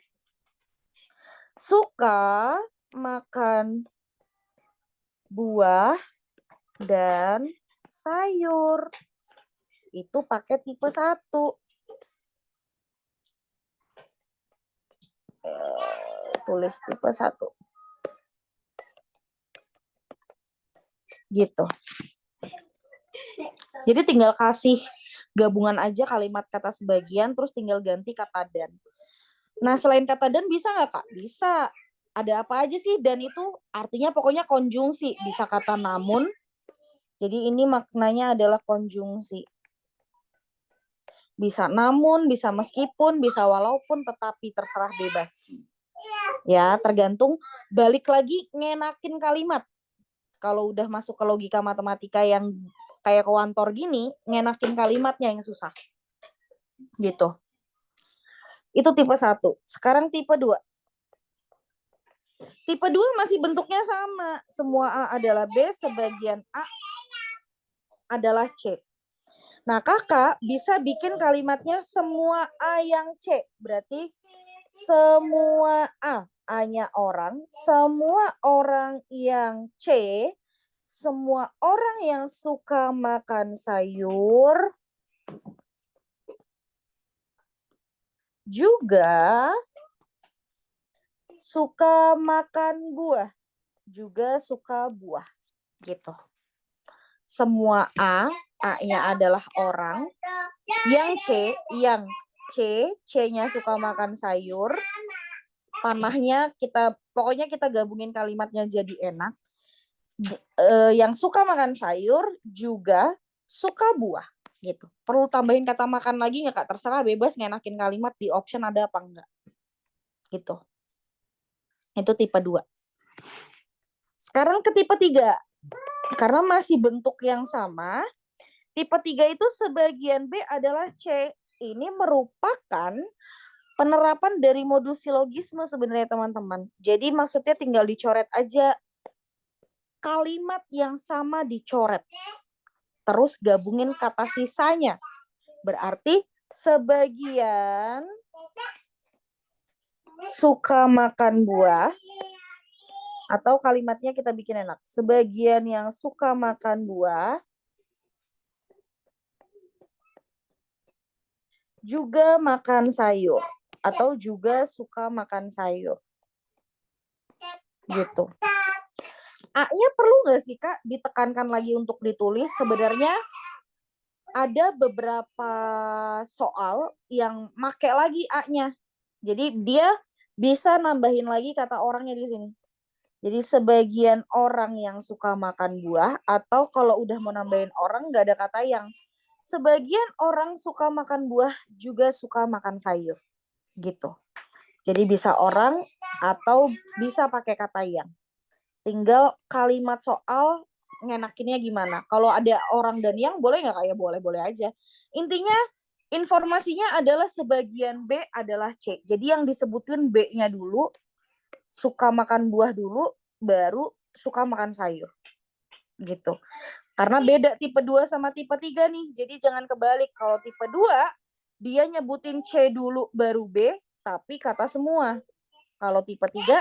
suka makan buah dan sayur. Itu pakai tipe 1. Tulis tipe 1. Gitu. Jadi tinggal kasih gabungan aja kalimat kata sebagian, terus tinggal ganti kata dan. Nah, selain kata dan bisa nggak, Kak? Bisa. Ada apa aja sih? Dan itu artinya pokoknya konjungsi. Bisa kata namun. Jadi ini maknanya adalah konjungsi. Bisa namun, bisa meskipun, bisa walaupun, tetapi terserah bebas. Ya, tergantung. Balik lagi ngenakin kalimat. Kalau udah masuk ke logika matematika yang kayak kuantor gini, ngenakin kalimatnya yang susah. Gitu. Itu tipe 1. Sekarang tipe 2. Tipe 2 masih bentuknya sama. Semua A adalah B, sebagian A adalah C. Nah, kakak bisa bikin kalimatnya semua A yang C. Berarti semua A. A-nya orang. Semua orang yang C. Semua orang yang suka makan sayur. Juga suka makan buah. Juga suka buah. Gitu. Semua A-nya adalah orang. Yang C-nya suka makan sayur. Panahnya pokoknya kita gabungin kalimatnya jadi enak. Yang suka makan sayur juga suka buah. Gitu. Perlu tambahin kata makan lagi nggak, Kak? Terserah, bebas ngenakin kalimat di option ada apa enggak. Gitu. Itu tipe 2. Sekarang ke tipe 3. Karena masih bentuk yang sama, tipe 3 itu sebagian B adalah C. Ini merupakan penerapan dari modus silogisme sebenarnya teman-teman. Jadi maksudnya tinggal dicoret aja. Kalimat yang sama dicoret. Terus gabungin kata sisanya. Berarti sebagian suka makan buah. Atau kalimatnya kita bikin enak. Sebagian yang suka makan buah juga makan sayur. Atau juga suka makan sayur. Gitu. A-nya perlu nggak sih, Kak, ditekankan lagi untuk ditulis? Sebenarnya ada beberapa soal yang make lagi A-nya. Jadi dia bisa nambahin lagi kata orangnya di sini. Jadi sebagian orang yang suka makan buah, atau kalau udah mau nambahin orang nggak ada kata yang. Sebagian orang suka makan buah juga suka makan sayur. Gitu. Jadi bisa orang atau bisa pakai kata yang. Tinggal kalimat soal ngenakinnya gimana. Kalau ada orang dan yang boleh nggak, kayak boleh-boleh aja. Intinya informasinya adalah sebagian B adalah C. Jadi yang disebutin B-nya dulu, suka makan buah dulu, baru suka makan sayur. Gitu. Karena beda tipe 2 sama tipe 3 nih. Jadi jangan kebalik. Kalau tipe 2, dia nyebutin C dulu baru B, tapi kata semua. Kalau tipe 3,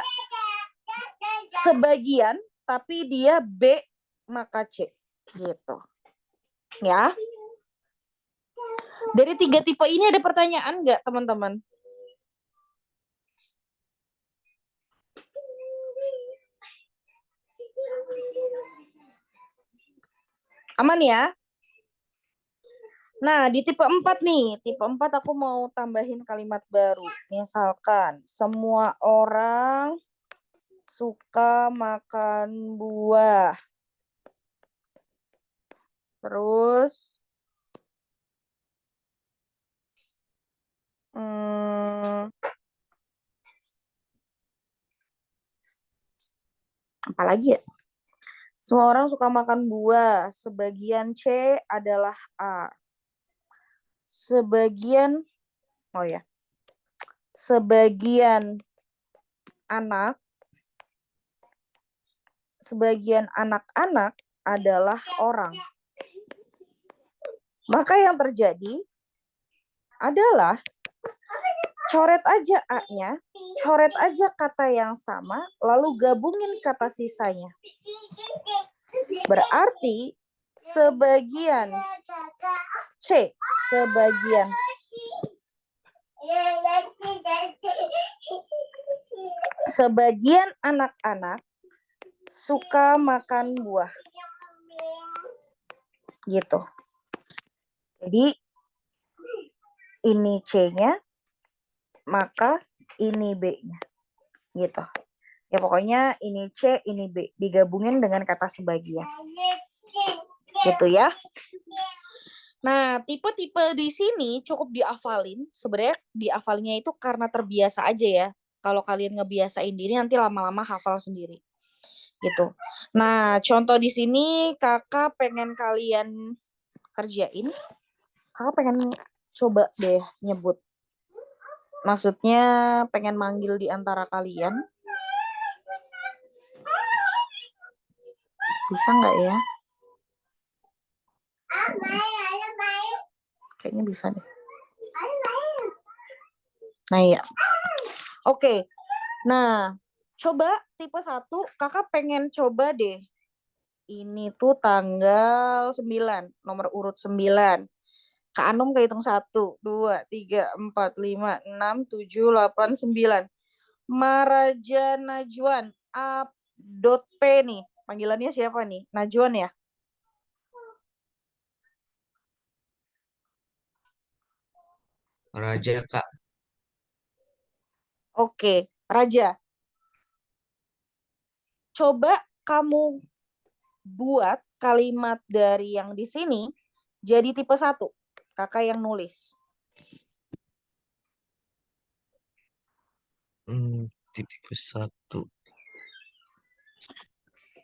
sebagian, tapi dia B maka C. Gitu. Ya. Dari 3 tipe ini ada pertanyaan nggak, teman-teman? Aman ya? Nah, di tipe 4 nih. Tipe 4 aku mau tambahin kalimat baru. Misalkan, semua orang suka makan buah. Terus, apa lagi ya? Semua orang suka makan buah. Sebagian C adalah A. Sebagian anak-anak adalah orang. Maka yang terjadi adalah coret aja A-nya, coret aja kata yang sama, lalu gabungin kata sisanya. Berarti sebagian C, sebagian anak-anak suka makan buah. Gitu. Jadi ini C-nya, maka ini B-nya. Gitu. Ya pokoknya ini C, ini B. Digabungin dengan kata sebagian. Gitu ya. Nah, tipe-tipe di sini cukup diafalin. Sebenarnya diafalinnya itu karena terbiasa aja ya. Kalau kalian ngebiasain diri, nanti lama-lama hafal sendiri. Gitu. Nah, contoh di sini kakak pengen kalian kerjain. Kakak pengen coba deh nyebut. Maksudnya pengen manggil di antara kalian. Bisa nggak ya? Kayaknya bisa deh. Nah iya. Oke. Nah, coba tipe 1, kakak pengen coba deh. Ini tuh tanggal 9, nomor urut 9. Kak Anum kehitung 1, 2, 3, 4, 5, 6, 7, 8, 9. Maraja Najwan, A.P nih. Panggilannya siapa nih? Najwan ya? Raja, Kak. Oke, Raja. Coba kamu buat kalimat dari yang di sini jadi tipe 1. Kakak yang nulis. Tipe 1.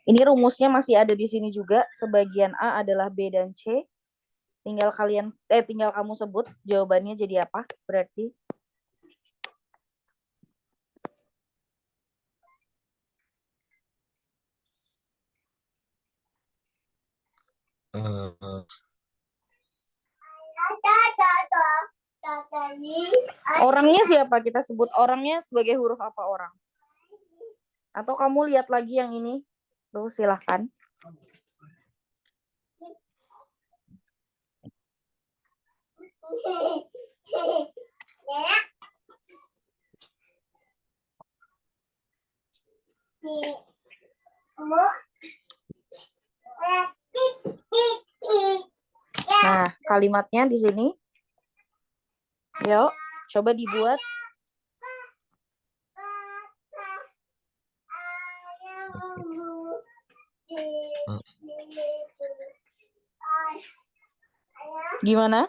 Ini rumusnya masih ada di sini juga. Sebagian A adalah B dan C. Tinggal kamu sebut jawabannya jadi apa berarti. Orangnya siapa? Kita sebut orangnya sebagai huruf apa orang? Atau kamu lihat lagi yang ini? Tuh, silahkan. Nah, kalimatnya di sini. Yuk, coba dibuat. Gimana?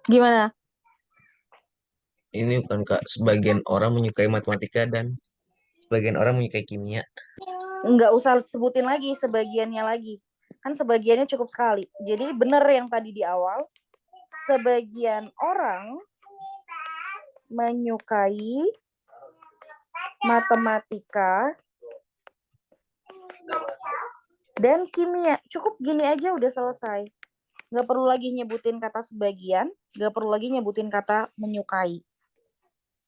Gimana? Ini bukan, Kak. Sebagian orang menyukai matematika dan sebagian orang menyukai kimia. Nggak usah sebutin lagi sebagiannya lagi. Kan sebagiannya cukup sekali. Jadi benar yang tadi di awal. Sebagian orang menyukai matematika dan kimia. Cukup gini aja udah selesai. Nggak perlu lagi nyebutin kata sebagian. Nggak perlu lagi nyebutin kata menyukai.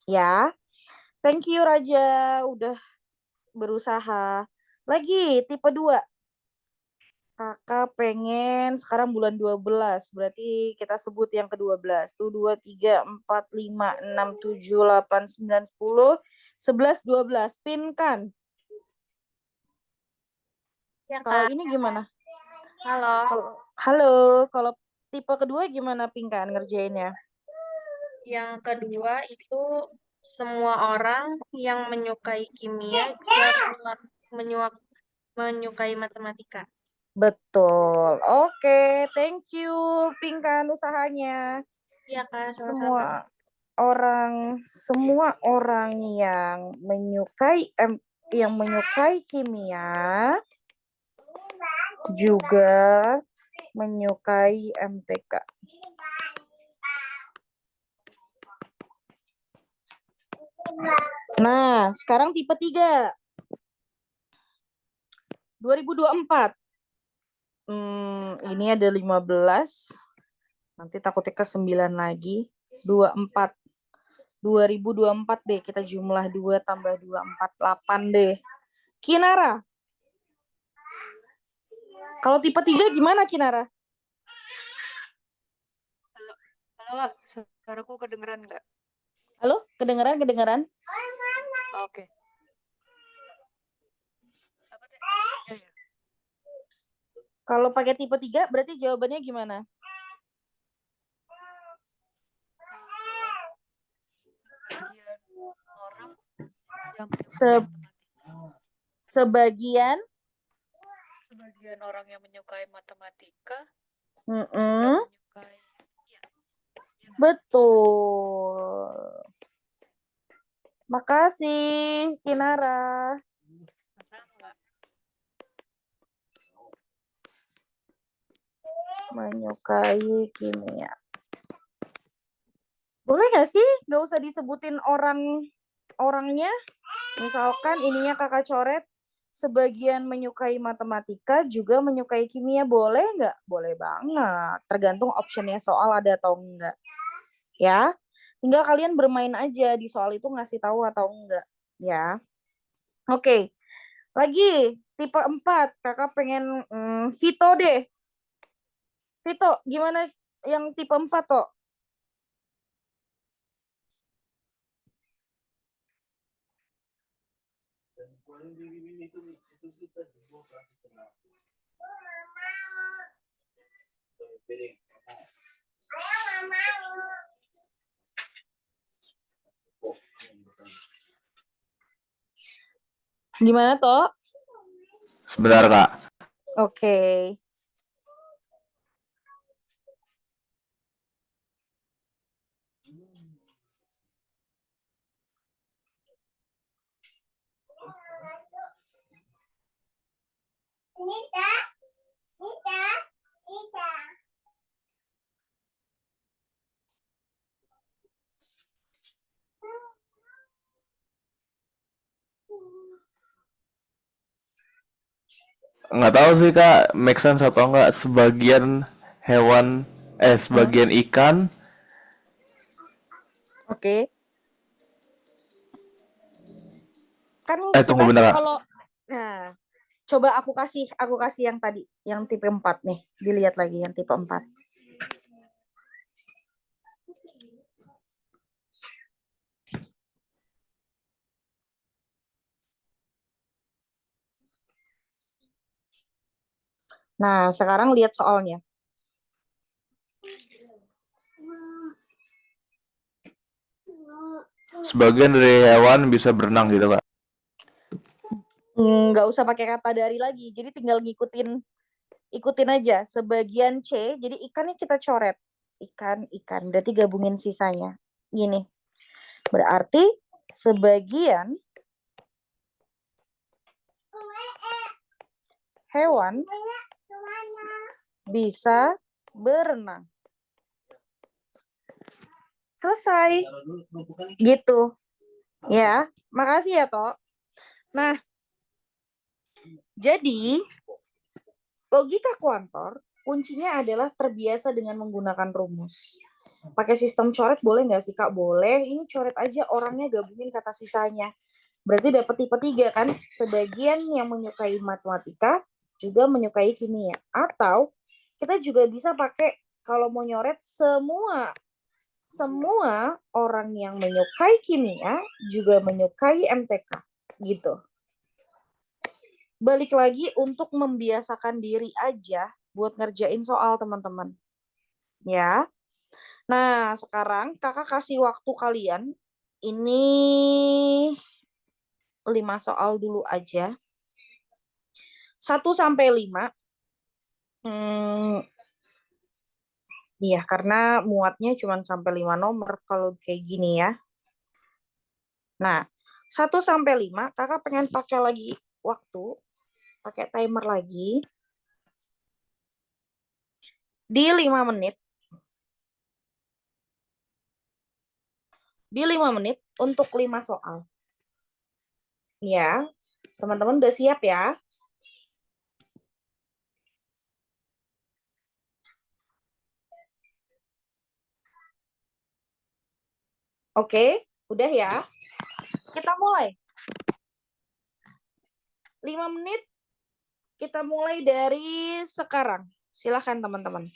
Ya. Thank you Raja. Udah berusaha. Lagi tipe 2. Kakak pengen sekarang bulan 12. Berarti kita sebut yang ke-12. Tuh 2, 3, 4, 5, 6, 7, 8, 9, 10, 11, 12. Pin kan? Ya, Kalau Kak. ini gimana? Halo. Halo. Kalau tipe kedua gimana Pin kan ngerjainnya? Yang kedua itu semua orang yang menyukai kimia juga menyukai matematika. Betul. Oke, thank you Pinkan usahanya. Iya, Kak, sama-sama. Semua orang yang menyukai kimia juga menyukai MTK. Nah, sekarang tipe 3. 2024. Ini ada 15. Nanti takutnya ke 9 lagi. 24. 2024 deh. Kita jumlah 2 tambah 2, 4, 8 deh. Kinara. Kalau tipe 3 gimana Kinara? Halo, suaraku kedengeran nggak? Halo, kedengeran? Oke. Kalau pakai tipe 3 berarti jawabannya gimana? Sebagian orang yang menyukai matematika Mm-mm. juga menyukai Betul. Makasih, Kinara. Menyukai kimia. Boleh nggak sih? Nggak usah disebutin orangnya. Misalkan ininya kakak coret, sebagian menyukai matematika, juga menyukai kimia. Boleh nggak? Boleh banget. Tergantung optionnya soal ada atau enggak. Ya, tinggal kalian bermain aja di soal itu ngasih tahu atau enggak. Ya, oke. Lagi, tipe 4. Kakak pengen Vito deh. Vito, gimana yang tipe 4 toh? Gimana toh? Sebentar, Kak. Oke. Nggak tahu sih, Kak, make sense atau enggak. Sebagian hewan, sebagian ikan. Oke. Kan Tunggu kita bentar, Kak. kalau nah, coba aku kasih yang tadi, yang tipe 4 nih. Dilihat lagi yang tipe 4. Nah, sekarang lihat soalnya. Sebagian dari hewan bisa berenang gitu, Kak. Nggak usah pakai kata dari lagi. Jadi tinggal ikutin aja. Sebagian C, jadi ikannya kita coret. Ikan. Berarti gabungin sisanya. Gini. Berarti sebagian hewan bisa berenang. Selesai. Gitu. Ya, makasih ya, Tok. Nah, jadi logika kuantor kuncinya adalah terbiasa dengan menggunakan rumus. Pakai sistem coret boleh nggak sih, Kak? Boleh. Ini coret aja orangnya, gabungin kata sisanya. Berarti dapat tipe 3 kan? Sebagian yang menyukai matematika juga menyukai kimia. Atau kita juga bisa pakai kalau mau nyoret semua orang yang menyukai kimia juga menyukai MTK gitu. Balik lagi untuk membiasakan diri aja buat ngerjain soal, teman-teman. Ya. Nah, sekarang kakak kasih waktu kalian ini 5 soal dulu aja. 1 sampai 5. Iya, karena muatnya cuma sampai 5 nomor kalau kayak gini ya. Nah, 1 sampai 5 kakak pengen pakai lagi waktu, pakai timer lagi di 5 menit. Di 5 menit untuk 5 soal. Ya, teman-teman udah siap ya? Oke, udah ya. Kita mulai. 5 menit, kita mulai dari sekarang. Silakan teman-teman.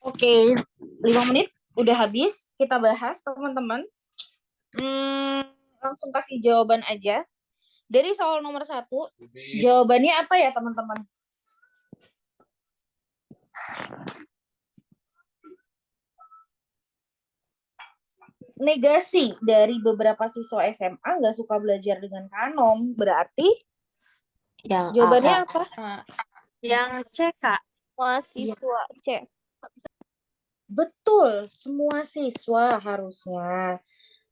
Oke, 5 menit udah habis. Kita bahas, teman-teman. Langsung kasih jawaban aja. Dari soal nomor 1, jawabannya apa ya, teman-teman? Negasi dari beberapa siswa SMA nggak suka belajar dengan Kanom. Berarti jawabannya apa? Yang C, Kak. Mahasiswa C. Betul, semua siswa harusnya.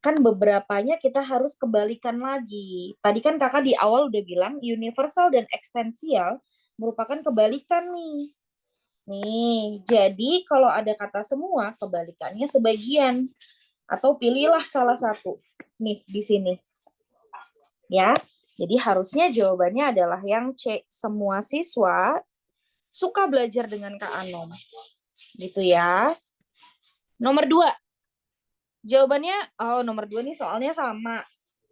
Kan beberapanya kita harus kebalikan lagi. Tadi kan kakak di awal udah bilang universal dan ekstensial merupakan kebalikan nih. Nih, jadi kalau ada kata semua, kebalikannya sebagian. Atau pilihlah salah satu. Nih, di sini. Ya, jadi harusnya jawabannya adalah yang C. Semua siswa suka belajar dengan Kak Anom. Gitu ya. Nomor 2. Jawabannya, nomor 2 nih soalnya sama.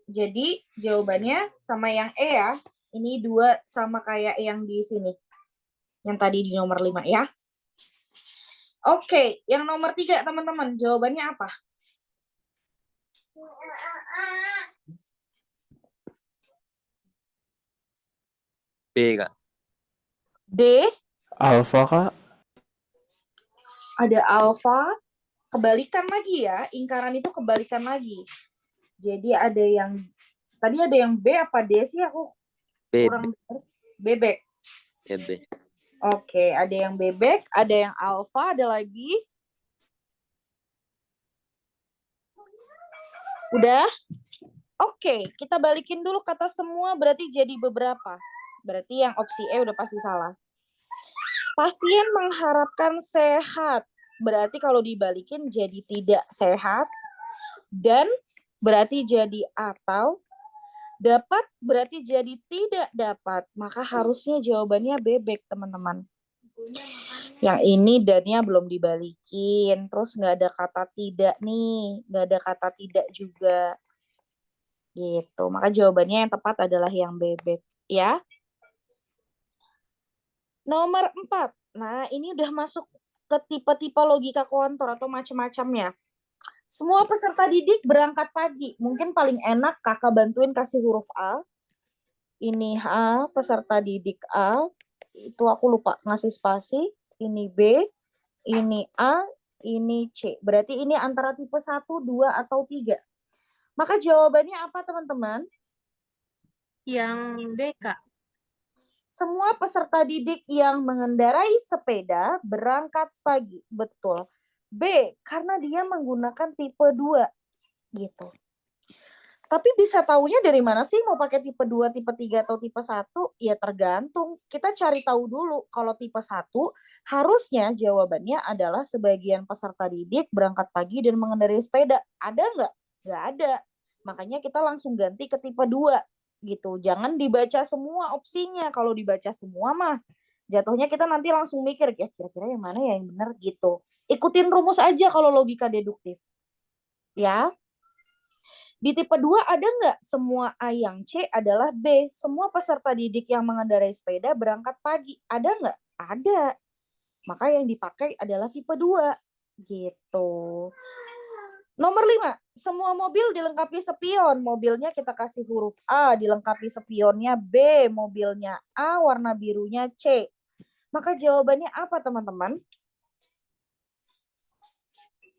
Jadi jawabannya sama yang E ya. Ini 2 sama kayak yang di sini. Yang tadi di nomor 5 ya. Oke, yang nomor 3 teman-teman. Jawabannya apa? B, Kak. D. Alfa, Kak. Ada alfa. Kebalikan lagi ya. Ingkaran itu kebalikan lagi. Jadi ada yang, tadi ada yang B apa D sih? Aku kurang bebek. B. Oke, ada yang bebek, ada yang alfa, ada lagi. Udah? Oke, kita balikin dulu kata semua berarti jadi beberapa. Berarti yang opsi E udah pasti salah. Pasien mengharapkan sehat. Berarti kalau dibalikin jadi tidak sehat. Dan berarti jadi atau. Dapat berarti jadi tidak dapat. Maka harusnya jawabannya bebek, teman-teman. Yang ini dannya belum dibalikin. Terus nggak ada kata tidak nih. Nggak ada kata tidak juga. Gitu. Maka jawabannya yang tepat adalah yang bebek. Ya. Nomor 4. Nah, ini udah masuk ke tipe-tipe logika kontor atau macam-macamnya. Semua peserta didik berangkat pagi. Mungkin paling enak kakak bantuin kasih huruf A. Ini A, peserta didik A. Itu aku lupa ngasih spasi. Ini B, ini A, ini C. Berarti ini antara tipe 1, 2, atau 3. Maka jawabannya apa, teman-teman? Yang B, Kak. Semua peserta didik yang mengendarai sepeda berangkat pagi. Betul. B, karena dia menggunakan tipe 2. Gitu. Tapi bisa taunya dari mana sih mau pakai tipe 2, tipe 3, atau tipe 1? Ya tergantung. Kita cari tahu dulu. Kalau tipe 1, harusnya jawabannya adalah sebagian peserta didik berangkat pagi dan mengendarai sepeda. Ada nggak? Nggak ada. Makanya kita langsung ganti ke tipe 2. Gitu. Jangan dibaca semua opsinya. Kalau dibaca semua mah jatuhnya kita nanti langsung mikir, ya kira-kira yang mana ya yang benar gitu. Ikutin rumus aja kalau logika deduktif. Ya. Di tipe 2 ada nggak semua A yang C adalah B? Semua peserta didik yang mengendarai sepeda berangkat pagi. Ada nggak? Ada. Maka yang dipakai adalah tipe 2. Gitu. Nomor 5, semua mobil dilengkapi spion. Mobilnya kita kasih huruf A, dilengkapi spionnya B, mobilnya A, warna birunya C. Maka jawabannya apa, teman-teman?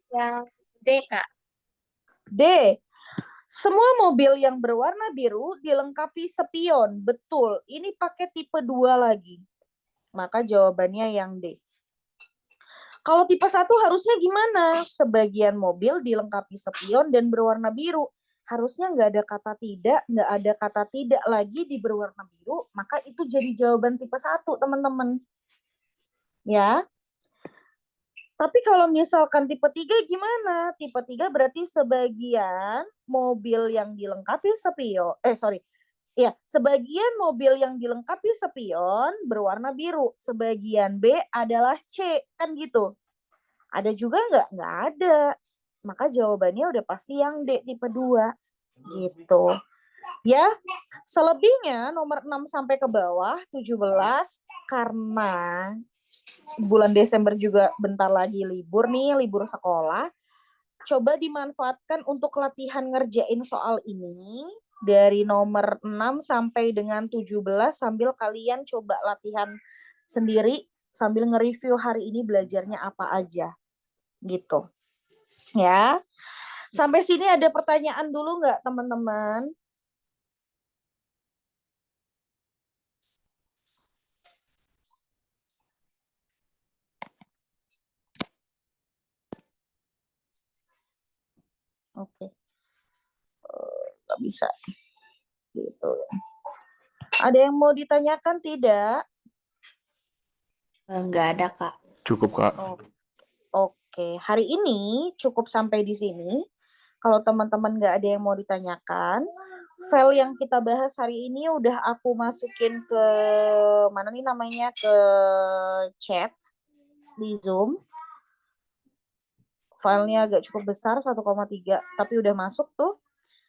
Yang D, Kak. D. Semua mobil yang berwarna biru dilengkapi spion. Betul, ini pakai tipe 2 lagi. Maka jawabannya yang D. Kalau tipe 1 harusnya gimana? Sebagian mobil dilengkapi spion dan berwarna biru. Harusnya nggak ada kata tidak, nggak ada kata tidak lagi di berwarna biru, maka itu jadi jawaban tipe 1, teman-teman. Ya. Tapi kalau misalkan tipe 3 gimana? Tipe 3 berarti sebagian mobil yang dilengkapi spion. Ya, sebagian mobil yang dilengkapi spion berwarna biru. Sebagian B adalah C, kan gitu. Ada juga nggak? Nggak ada. Maka jawabannya udah pasti yang D, tipe 2. Gitu. Ya, selebihnya nomor 6 sampai ke bawah, 17, karena bulan Desember juga bentar lagi libur nih, libur sekolah. Coba dimanfaatkan untuk latihan ngerjain soal ini dari nomor 6 sampai dengan 17 sambil kalian coba latihan sendiri sambil nge-review hari ini belajarnya apa aja gitu. Ya. Sampai sini ada pertanyaan dulu nggak teman-teman? Oke. Nggak bisa. Gitu. Ada yang mau ditanyakan tidak? Nggak ada, Kak. Cukup, Kak. Oke, hari ini cukup sampai di sini. Kalau teman-teman nggak ada yang mau ditanyakan, file yang kita bahas hari ini udah aku masukin ke mana nih namanya, ke chat di Zoom. Filenya agak cukup besar 1,3 tapi udah masuk tuh.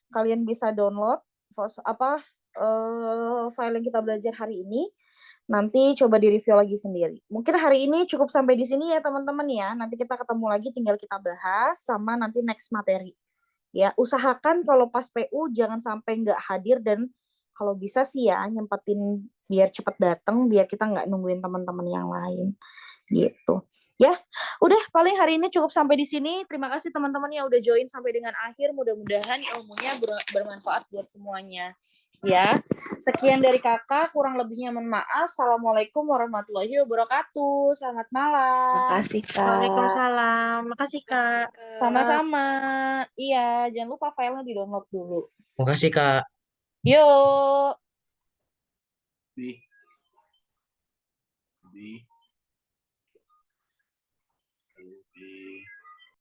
Kalian bisa download file yang kita belajar hari ini. Nanti coba di-review lagi sendiri. Mungkin hari ini cukup sampai di sini ya teman-teman ya. Nanti kita ketemu lagi, tinggal kita bahas sama nanti next materi. Ya, usahakan kalau pas PU jangan sampai nggak hadir dan kalau bisa sih ya nyempetin biar cepet datang, biar kita nggak nungguin teman-teman yang lain. Gitu. Ya, udah paling hari ini cukup sampai di sini. Terima kasih teman-teman yang udah join sampai dengan akhir. Mudah-mudahan ilmunya bermanfaat buat semuanya. Ya, sekian dari kakak. Kurang lebihnya mohon maaf. Assalamualaikum warahmatullahi wabarakatuh. Selamat malam. Makasih, Kak. Waalaikumsalam. Makasih, Kak. Sama-sama. Iya, jangan lupa filenya di-download dulu. Makasih, Kak. Yuk. Di